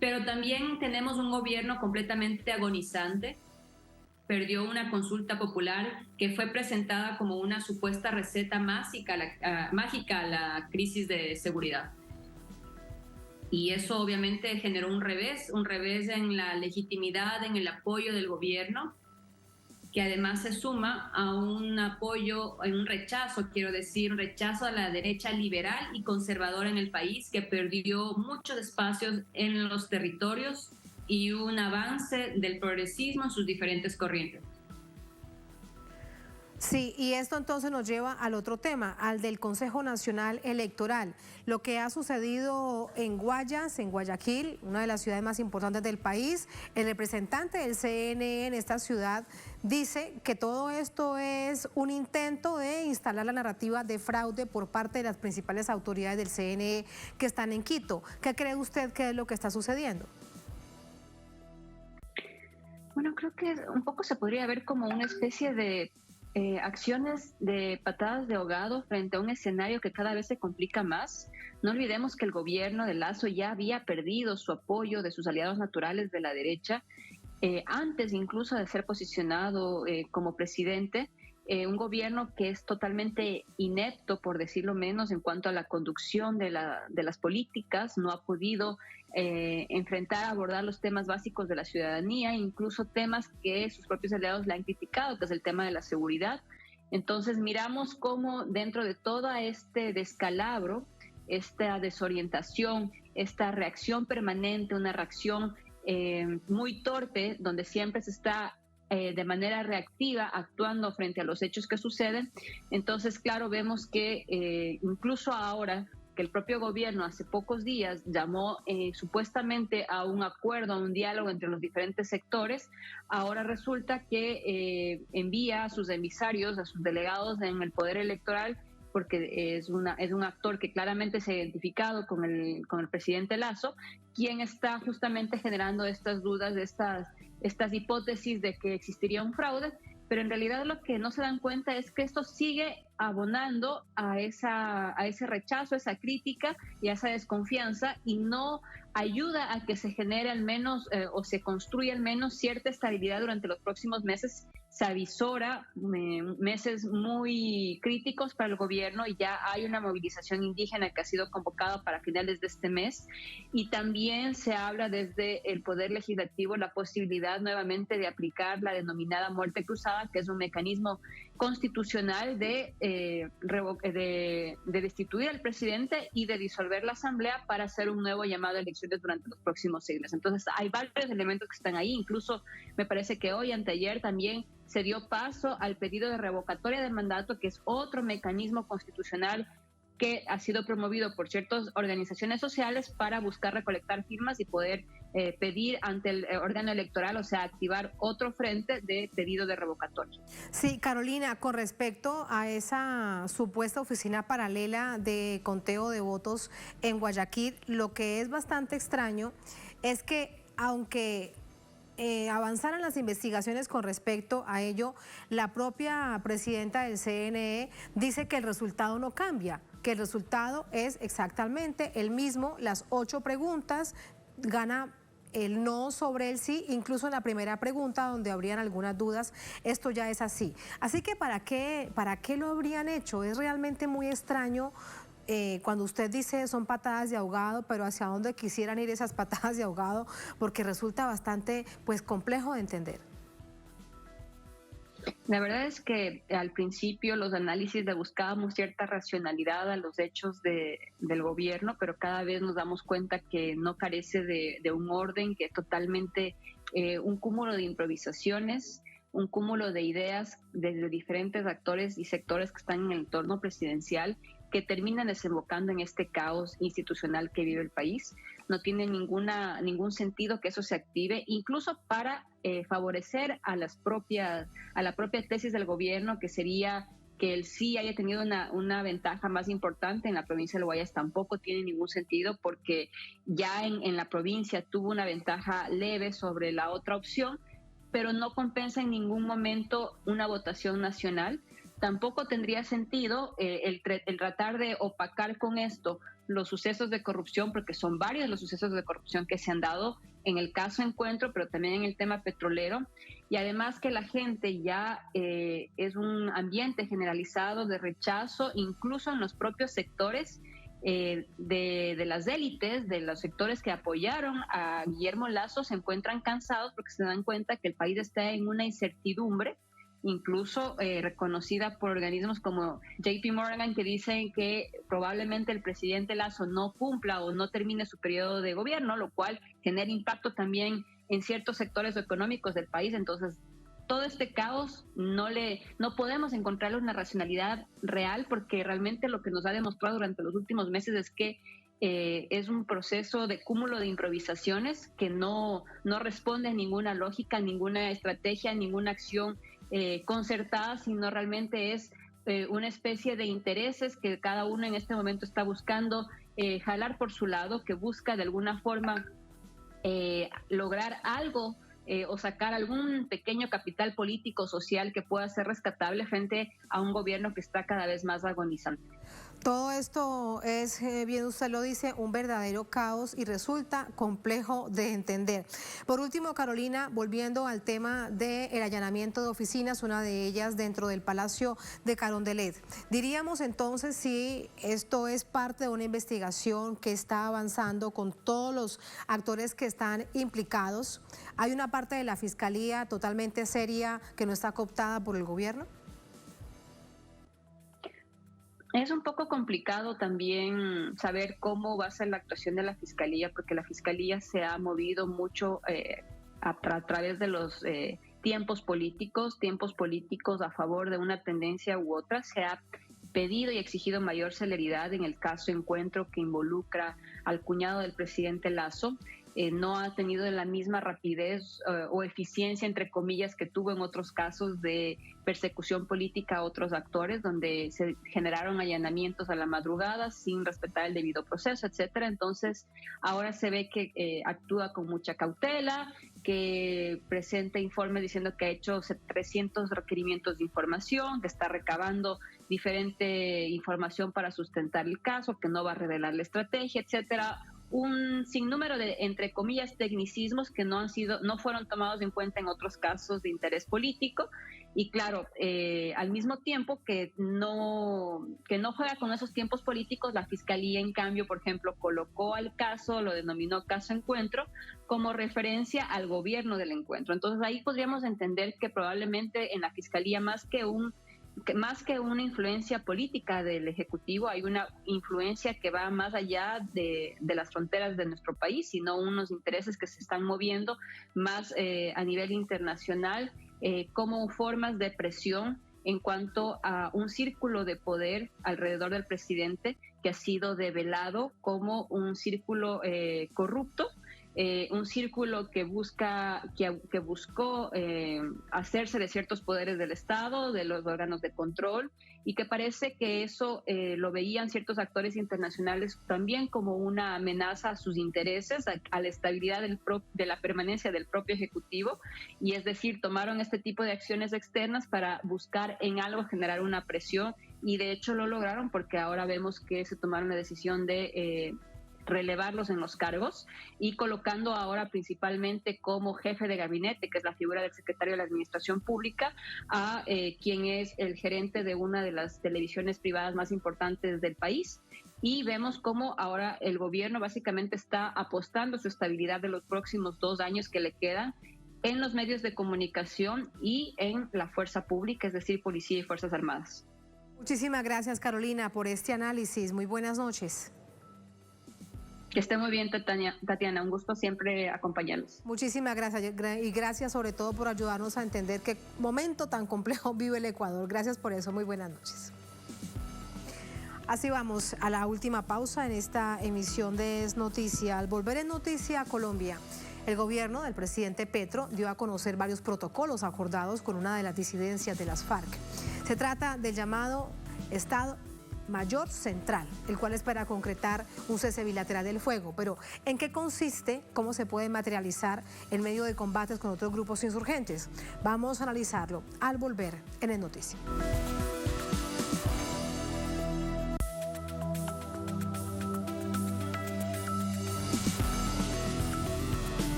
pero también tenemos un gobierno completamente agonizante. Perdió una consulta popular que fue presentada como una supuesta receta mágica a la crisis de seguridad. Y eso obviamente generó un revés en la legitimidad, en el apoyo del gobierno, que además se suma a un apoyo, un rechazo a la derecha liberal y conservadora en el país, que perdió muchos espacios en los territorios y un avance del progresismo en sus diferentes corrientes. Sí, y esto entonces nos lleva al otro tema, al del Consejo Nacional Electoral. Lo que ha sucedido en Guayas, en Guayaquil, una de las ciudades más importantes del país, el representante del CNE en esta ciudad dice que todo esto es un intento de instalar la narrativa de fraude por parte de las principales autoridades del CNE que están en Quito. ¿Qué cree usted que es lo que está sucediendo? Bueno, creo que un poco se podría ver como una especie de acciones de patadas de ahogado frente a un escenario que cada vez se complica más. No olvidemos que el gobierno de Lasso ya había perdido su apoyo de sus aliados naturales de la derecha, antes incluso de ser posicionado como presidente. Un gobierno que es totalmente inepto, por decirlo menos, en cuanto a la conducción de las políticas, no ha podido abordar los temas básicos de la ciudadanía, incluso temas que sus propios aliados le han criticado, que es el tema de la seguridad. Entonces miramos cómo dentro de todo este descalabro, esta desorientación, esta reacción permanente, una reacción muy torpe, donde siempre se está de manera reactiva actuando frente a los hechos que suceden. Entonces, claro, vemos que incluso ahora que el propio gobierno hace pocos días llamó supuestamente a un acuerdo, a un diálogo entre los diferentes sectores, ahora resulta que envía a sus emisarios, a sus delegados en el Poder Electoral, porque es un actor que claramente se ha identificado con el presidente Lasso, quien está justamente generando estas dudas, estas hipótesis de que existiría un fraude, pero en realidad lo que no se dan cuenta es que esto sigue abonando a ese rechazo, a esa crítica y a esa desconfianza, y no ayuda a que se genere al menos o se construya al menos cierta estabilidad durante los próximos meses. Se avisora meses muy críticos para el gobierno, y ya hay una movilización indígena que ha sido convocada para finales de este mes, y también se habla desde el Poder Legislativo la posibilidad nuevamente de aplicar la denominada muerte cruzada, que es un mecanismo constitucional de destituir al presidente y de disolver la Asamblea para hacer un nuevo llamado a elecciones durante los próximos 6 meses. Entonces hay varios elementos que están ahí, incluso me parece que hoy, anteayer, también se dio paso al pedido de revocatoria de mandato, que es otro mecanismo constitucional que ha sido promovido por ciertas organizaciones sociales para buscar recolectar firmas y poder pedir ante el órgano electoral, o sea, activar otro frente de pedido de revocatoria. Sí, Carolina, con respecto a esa supuesta oficina paralela de conteo de votos en Guayaquil, lo que es bastante extraño es que, aunque avanzaran las investigaciones con respecto a ello, la propia presidenta del CNE dice que el resultado no cambia, que el resultado es exactamente el mismo, las 8 preguntas, gana el no sobre el sí, incluso en la primera pregunta donde habrían algunas dudas, esto ya es así. Así que ¿para qué lo habrían hecho? Es realmente muy extraño. Cuando usted dice son patadas de ahogado, pero hacia dónde quisieran ir esas patadas de ahogado, porque resulta bastante complejo de entender. La verdad es que al principio los análisis le buscábamos cierta racionalidad a los hechos del gobierno, pero cada vez nos damos cuenta que no carece de un orden, que es totalmente un cúmulo de improvisaciones, un cúmulo de ideas desde diferentes actores y sectores que están en el entorno presidencial, que terminan desembocando en este caos institucional que vive el país. No tiene ningún sentido que eso se active, incluso para favorecer a la propia tesis del gobierno, que sería que el sí haya tenido una ventaja más importante en la provincia del Guayas. Tampoco tiene ningún sentido, porque ya en la provincia tuvo una ventaja leve sobre la otra opción, pero no compensa en ningún momento una votación nacional. Tampoco tendría sentido el tratar de opacar con esto los sucesos de corrupción, porque son varios los sucesos de corrupción que se han dado en el caso Encuentro, pero también en el tema petrolero. Y además que la gente ya es un ambiente generalizado de rechazo, incluso en los propios sectores de las élites, de los sectores que apoyaron a Guillermo Lasso, se encuentran cansados porque se dan cuenta que el país está en una incertidumbre, incluso reconocida por organismos como JP Morgan, que dicen que probablemente el presidente Lasso no cumpla o no termine su periodo de gobierno, lo cual genera impacto también en ciertos sectores económicos del país. Entonces, todo este caos no podemos encontrarle una racionalidad real, porque realmente lo que nos ha demostrado durante los últimos meses es que es un proceso de cúmulo de improvisaciones que no responde a ninguna lógica, ninguna estrategia, ninguna acción concertada, sino realmente es una especie de intereses que cada uno en este momento está buscando jalar por su lado, que busca de alguna forma lograr algo o sacar algún pequeño capital político social que pueda ser rescatable frente a un gobierno que está cada vez más agonizante. Todo esto es, bien usted lo dice, un verdadero caos y resulta complejo de entender. Por último, Carolina, volviendo al tema del allanamiento de oficinas, una de ellas dentro del Palacio de Carondelet. Diríamos entonces si esto es parte de una investigación que está avanzando con todos los actores que están implicados. ¿Hay una parte de la Fiscalía totalmente seria que no está cooptada por el gobierno? Es un poco complicado también saber cómo va a ser la actuación de la Fiscalía, porque la Fiscalía se ha movido mucho a través de los tiempos políticos a favor de una tendencia u otra. Se ha pedido y exigido mayor celeridad en el caso Encuentro, que involucra al cuñado del presidente Lasso. No ha tenido la misma rapidez o eficiencia, entre comillas, que tuvo en otros casos de persecución política a otros actores, donde se generaron allanamientos a la madrugada sin respetar el debido proceso, etcétera. Entonces, ahora se ve que actúa con mucha cautela, que presenta informes diciendo que ha hecho 300 requerimientos de información, que está recabando diferente información para sustentar el caso, que no va a revelar la estrategia, etcétera. Un sinnúmero de, entre comillas, tecnicismos que no fueron tomados en cuenta en otros casos de interés político. Y claro, al mismo tiempo que no juega con esos tiempos políticos, la Fiscalía, en cambio, por ejemplo, colocó al caso, lo denominó caso Encuentro, como referencia al gobierno del Encuentro. Entonces ahí podríamos entender que probablemente en la Fiscalía, más que una influencia política del Ejecutivo, hay una influencia que va más allá de las fronteras de nuestro país, sino unos intereses que se están moviendo más a nivel internacional, como formas de presión en cuanto a un círculo de poder alrededor del presidente que ha sido develado como un círculo corrupto, un círculo que buscó hacerse de ciertos poderes del Estado, de los órganos de control, y que parece que eso lo veían ciertos actores internacionales también como una amenaza a sus intereses, a la estabilidad de la permanencia del propio Ejecutivo, y es decir, tomaron este tipo de acciones externas para buscar en algo generar una presión, y de hecho lo lograron, porque ahora vemos que se tomaron la decisión de relevarlos en los cargos y colocando ahora principalmente como jefe de gabinete, que es la figura del secretario de la Administración Pública, a quien es el gerente de una de las televisiones privadas más importantes del país. Y vemos cómo ahora el gobierno básicamente está apostando su estabilidad de los próximos 2 años que le quedan en los medios de comunicación y en la fuerza pública, es decir, policía y Fuerzas Armadas. Muchísimas gracias, Carolina, por este análisis. Muy buenas noches. Que esté muy bien, Tatiana. Un gusto siempre acompañarlos. Muchísimas gracias y gracias sobre todo por ayudarnos a entender qué momento tan complejo vive el Ecuador. Gracias por eso. Muy buenas noches. Así vamos a la última pausa en esta emisión de Es Noticia. Al volver en Noticia a Colombia, el gobierno del presidente Petro dio a conocer varios protocolos acordados con una de las disidencias de las FARC. Se trata del llamado Estado Mayor Central, el cual espera concretar un cese bilateral del fuego. Pero, ¿en qué consiste? ¿Cómo se puede materializar en medio de combates con otros grupos insurgentes? Vamos a analizarlo al volver en El Noticia.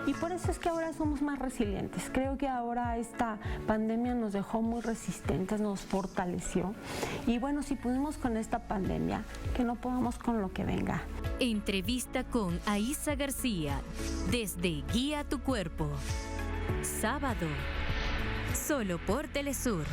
Y por eso es que ahora somos más resilientes. Creo que ahora esta pandemia nos dejó muy resistentes, nos fortaleció. Y bueno, si pudimos con esta pandemia, que no podamos con lo que venga. Entrevista con Aísa García, desde Guía tu Cuerpo. Sábado, solo por Telesur.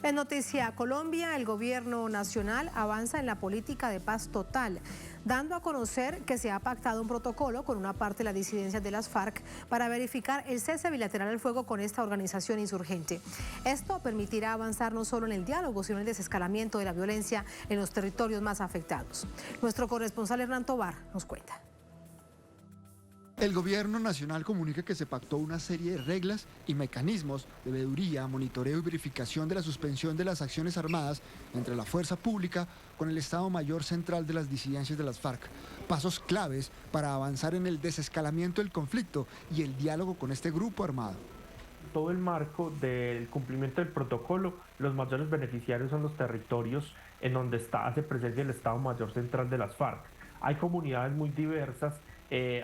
En Noticia Colombia, el gobierno nacional avanza en la política de paz total, dando a conocer que se ha pactado un protocolo con una parte de las disidencias de las FARC para verificar el cese bilateral al fuego con esta organización insurgente. Esto permitirá avanzar no solo en el diálogo, sino en el desescalamiento de la violencia en los territorios más afectados. Nuestro corresponsal Hernán Tobar nos cuenta. El gobierno nacional comunica que se pactó una serie de reglas y mecanismos de veeduría, monitoreo y verificación de la suspensión de las acciones armadas entre la fuerza pública con el Estado Mayor Central de las disidencias de las FARC. Pasos claves para avanzar en el desescalamiento del conflicto y el diálogo con este grupo armado. Todo el marco del cumplimiento del protocolo, los mayores beneficiarios son los territorios en donde hace presencia el Estado Mayor Central de las FARC. Hay comunidades muy diversas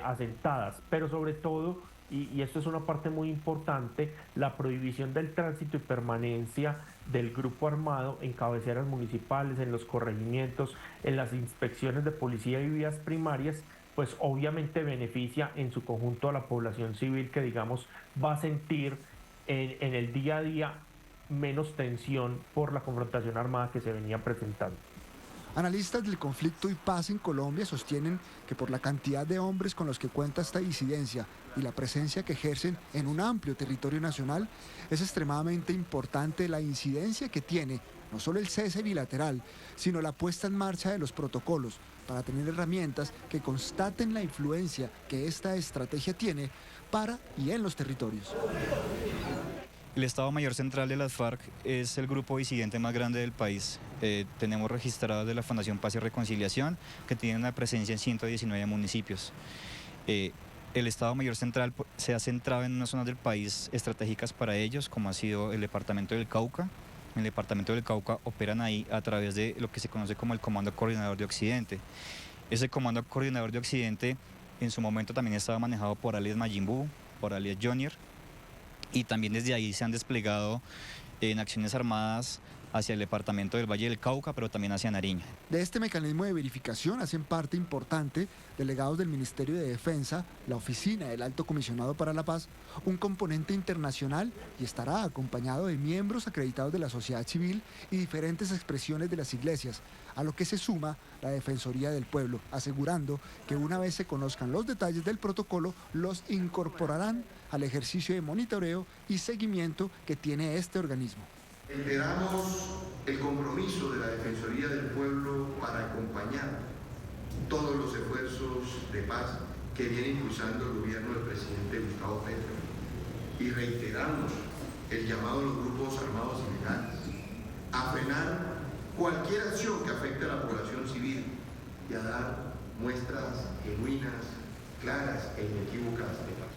asentadas, pero sobre todo, y esto es una parte muy importante, la prohibición del tránsito y permanencia del grupo armado en cabeceras municipales, en los corregimientos, en las inspecciones de policía y vías primarias, pues obviamente beneficia en su conjunto a la población civil que, digamos, va a sentir en el día a día menos tensión por la confrontación armada que se venía presentando. Analistas del conflicto y paz en Colombia sostienen que por la cantidad de hombres con los que cuenta esta disidencia y la presencia que ejercen en un amplio territorio nacional, es extremadamente importante la incidencia que tiene no solo el cese bilateral, sino la puesta en marcha de los protocolos para tener herramientas que constaten la influencia que esta estrategia tiene para y en los territorios. El Estado Mayor Central de las FARC es el grupo disidente más grande del país. Tenemos registrados de la Fundación Paz y Reconciliación, que tiene una presencia en 119 municipios. El Estado Mayor Central se ha centrado en unas zonas del país estratégicas para ellos, como ha sido el departamento del Cauca. En el departamento del Cauca operan ahí a través de lo que se conoce como el Comando Coordinador de Occidente. Ese Comando Coordinador de Occidente en su momento también estaba manejado por alias Majin Buu, por alias Jonier, y también desde ahí se han desplegado en acciones armadas hacia el departamento del Valle del Cauca, pero también hacia Nariño. De este mecanismo de verificación hacen parte importante delegados del Ministerio de Defensa, la Oficina del Alto Comisionado para la Paz, un componente internacional y estará acompañado de miembros acreditados de la sociedad civil y diferentes expresiones de las iglesias, a lo que se suma la Defensoría del Pueblo, asegurando que una vez se conozcan los detalles del protocolo, los incorporarán al ejercicio de monitoreo y seguimiento que tiene este organismo. Reiteramos el compromiso de la Defensoría del Pueblo para acompañar todos los esfuerzos de paz que viene impulsando el gobierno del presidente Gustavo Petro, y reiteramos el llamado a los grupos armados ilegales a frenar cualquier acción que afecte a la población civil y a dar muestras genuinas, claras e inequívocas de paz.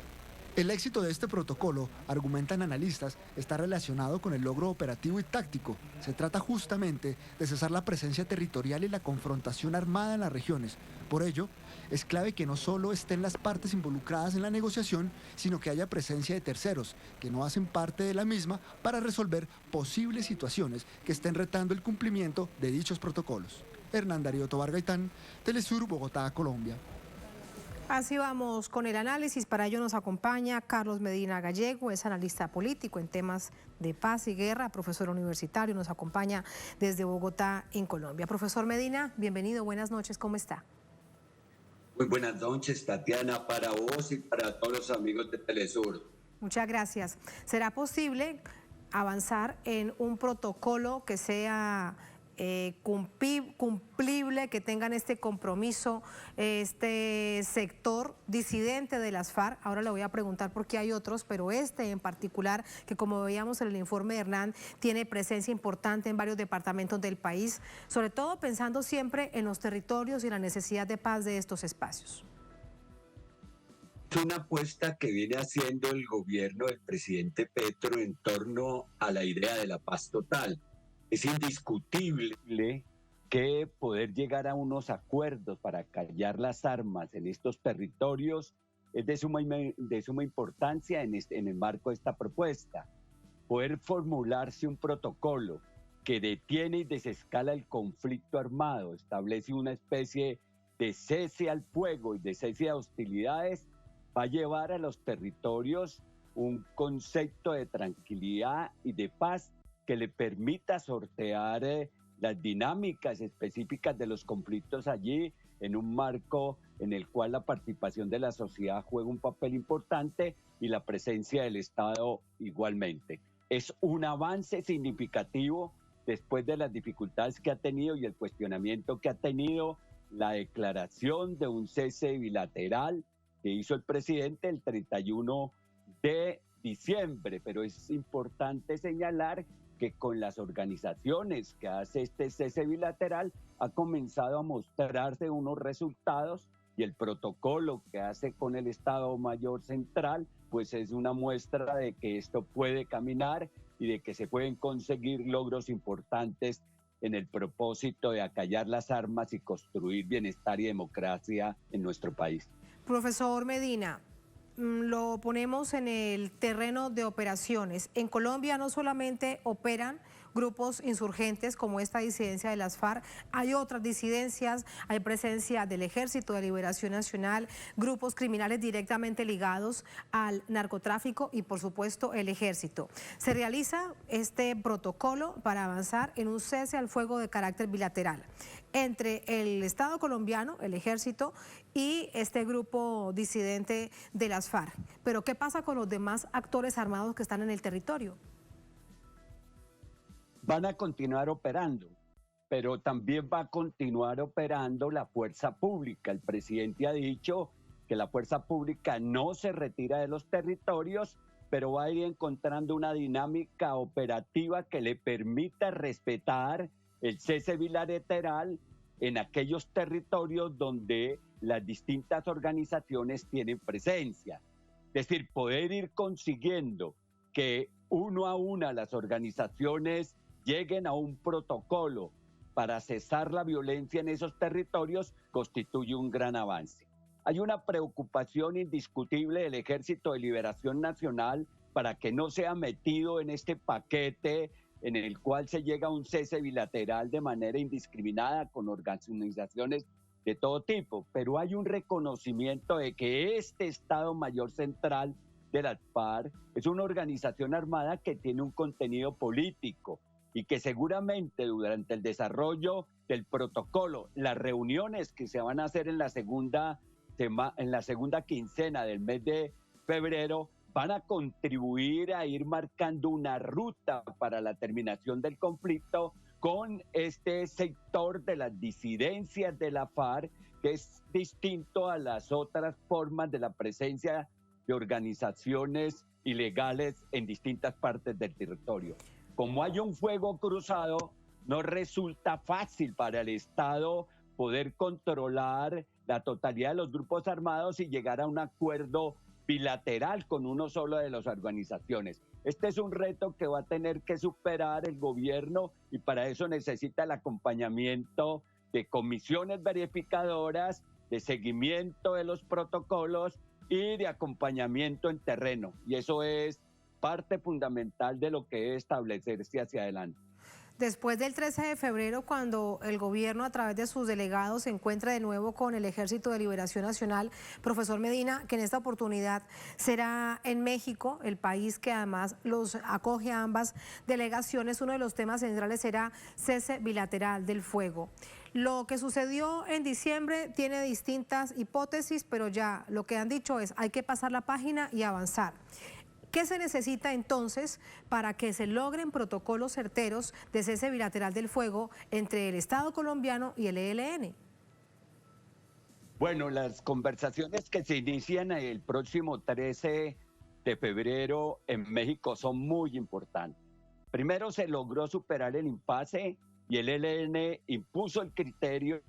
El éxito de este protocolo, argumentan analistas, está relacionado con el logro operativo y táctico. Se trata justamente de cesar la presencia territorial y la confrontación armada en las regiones. Por ello, es clave que no solo estén las partes involucradas en la negociación, sino que haya presencia de terceros, que no hacen parte de la misma, para resolver posibles situaciones que estén retando el cumplimiento de dichos protocolos. Hernán Darío Tobar Gaitán, Telesur, Bogotá, Colombia. Así vamos con el análisis. Para ello nos acompaña Carlos Medina Gallego, es analista político en temas de paz y guerra, profesor universitario, nos acompaña desde Bogotá, en Colombia. Profesor Medina, bienvenido, buenas noches, ¿cómo está? Muy buenas noches, Tatiana, para vos y para todos los amigos de Telesur. Muchas gracias. ¿Será posible avanzar en un protocolo que sea cumplible, que tengan este compromiso, este sector disidente de las FARC? Ahora le voy a preguntar por qué hay otros, pero este en particular, que como veíamos en el informe de Hernán, tiene presencia importante en varios departamentos del país, sobre todo pensando siempre en los territorios y la necesidad de paz de estos espacios. Es una apuesta que viene haciendo el gobierno del presidente Petro en torno a la idea de la paz total. Es indiscutible que poder llegar a unos acuerdos para callar las armas en estos territorios es de suma importancia en el marco de esta propuesta. Poder formularse un protocolo que detiene y desescala el conflicto armado, establece una especie de cese al fuego y de cese a hostilidades, va a llevar a los territorios un concepto de tranquilidad y de paz que le permita sortear las dinámicas específicas de los conflictos allí, en un marco en el cual la participación de la sociedad juega un papel importante y la presencia del Estado igualmente. Es un avance significativo después de las dificultades que ha tenido y el cuestionamiento que ha tenido la declaración de un cese bilateral que hizo el presidente el 31 de diciembre, pero es importante señalar que con las organizaciones que hace este cese bilateral ha comenzado a mostrarse unos resultados, y el protocolo que hace con el Estado Mayor Central pues es una muestra de que esto puede caminar y de que se pueden conseguir logros importantes en el propósito de acallar las armas y construir bienestar y democracia en nuestro país. Profesor Medina, lo ponemos en el terreno de operaciones. En Colombia no solamente operan grupos insurgentes como esta disidencia de las FARC, hay otras disidencias, hay presencia del Ejército de Liberación Nacional, grupos criminales directamente ligados al narcotráfico y por supuesto el Ejército. Se realiza este protocolo para avanzar en un cese al fuego de carácter bilateral entre el Estado colombiano, el Ejército y este grupo disidente de las FARC. Pero ¿qué pasa con los demás actores armados que están en el territorio? Van a continuar operando, pero también va a continuar operando la fuerza pública. El presidente ha dicho que la fuerza pública no se retira de los territorios, pero va a ir encontrando una dinámica operativa que le permita respetar el cese bilateral en aquellos territorios donde las distintas organizaciones tienen presencia. Es decir, poder ir consiguiendo que uno a una las organizaciones lleguen a un protocolo para cesar la violencia en esos territorios constituye un gran avance. Hay una preocupación indiscutible del Ejército de Liberación Nacional para que no sea metido en este paquete en el cual se llega a un cese bilateral de manera indiscriminada con organizaciones de todo tipo, pero hay un reconocimiento de que este Estado Mayor Central de las FARC es una organización armada que tiene un contenido político y que seguramente durante el desarrollo del protocolo, las reuniones que se van a hacer en la segunda quincena del mes de febrero, van a contribuir a ir marcando una ruta para la terminación del conflicto con este sector de las disidencias de la FARC, que es distinto a las otras formas de la presencia de organizaciones ilegales en distintas partes del territorio. Como hay un fuego cruzado, no resulta fácil para el Estado poder controlar la totalidad de los grupos armados y llegar a un acuerdo bilateral con uno solo de las organizaciones. Este es un reto que va a tener que superar el gobierno y para eso necesita el acompañamiento de comisiones verificadoras, de seguimiento de los protocolos y de acompañamiento en terreno. Y eso es parte fundamental de lo que es establecerse hacia adelante. Después del 13 de febrero, cuando el gobierno a través de sus delegados se encuentra de nuevo con el Ejército de Liberación Nacional, profesor Medina, que en esta oportunidad será en México, el país que además los acoge a ambas delegaciones, uno de los temas centrales será cese bilateral del fuego. Lo que sucedió en diciembre tiene distintas hipótesis, pero ya lo que han dicho es hay que pasar la página y avanzar. ¿Qué se necesita entonces para que se logren protocolos certeros de cese bilateral del fuego entre el Estado colombiano y el ELN? Bueno, las conversaciones que se inician el próximo 13 de febrero en México son muy importantes. Primero se logró superar el impasse y el ELN impuso el criterio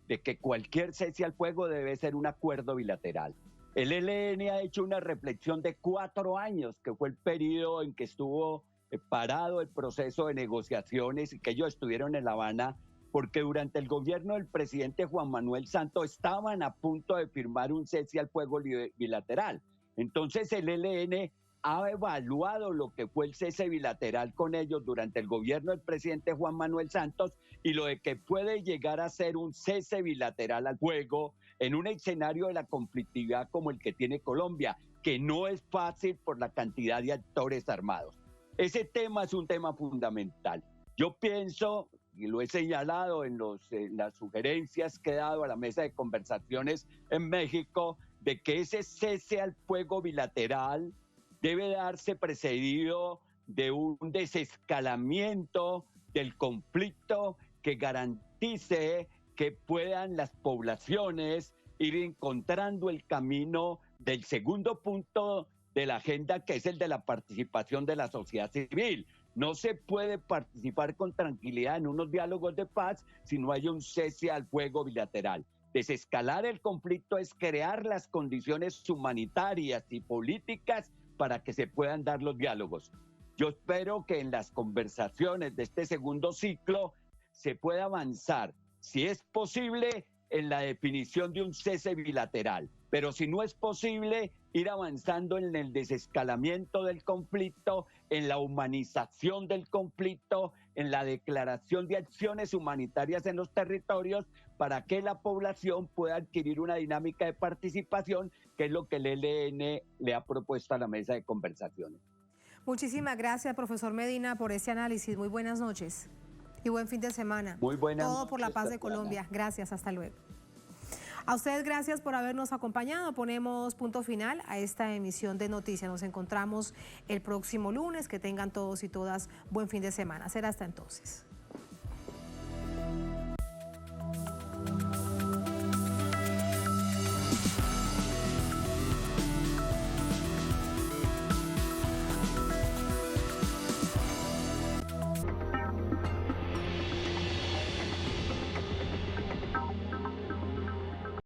de que cualquier cese al fuego debe ser un acuerdo bilateral. El ELN ha hecho una reflexión de 4 años, que fue el periodo en que estuvo parado el proceso de negociaciones y que ellos estuvieron en La Habana, porque durante el gobierno del presidente Juan Manuel Santos estaban a punto de firmar un cese al fuego bilateral. Entonces el ELN ha evaluado lo que fue el cese bilateral con ellos durante el gobierno del presidente Juan Manuel Santos y lo de que puede llegar a ser un cese bilateral al fuego en un escenario de la conflictividad como el que tiene Colombia, que no es fácil por la cantidad de actores armados. Ese tema es un tema fundamental. Yo pienso, y lo he señalado en las sugerencias que he dado a la mesa de conversaciones en México, de que ese cese al fuego bilateral debe darse precedido de un desescalamiento del conflicto que garantice que puedan las poblaciones ir encontrando el camino del segundo punto de la agenda, que es el de la participación de la sociedad civil. No se puede participar con tranquilidad en unos diálogos de paz si no hay un cese al fuego bilateral. Desescalar el conflicto es crear las condiciones humanitarias y políticas para que se puedan dar los diálogos. Yo espero que en las conversaciones de este segundo ciclo se pueda avanzar, si es posible, en la definición de un cese bilateral, pero si no es posible, ir avanzando en el desescalamiento del conflicto, en la humanización del conflicto, en la declaración de acciones humanitarias en los territorios para que la población pueda adquirir una dinámica de participación, que es lo que el ELN le ha propuesto a la mesa de conversaciones. Muchísimas gracias, profesor Medina, por este análisis. Muy buenas noches y buen fin de semana. Muy buenas noches. Todo por la paz de Colombia. Gracias, hasta luego. A ustedes gracias por habernos acompañado. Ponemos punto final a esta emisión de noticias. Nos encontramos el próximo lunes. Que tengan todos y todas buen fin de semana. Será hasta entonces.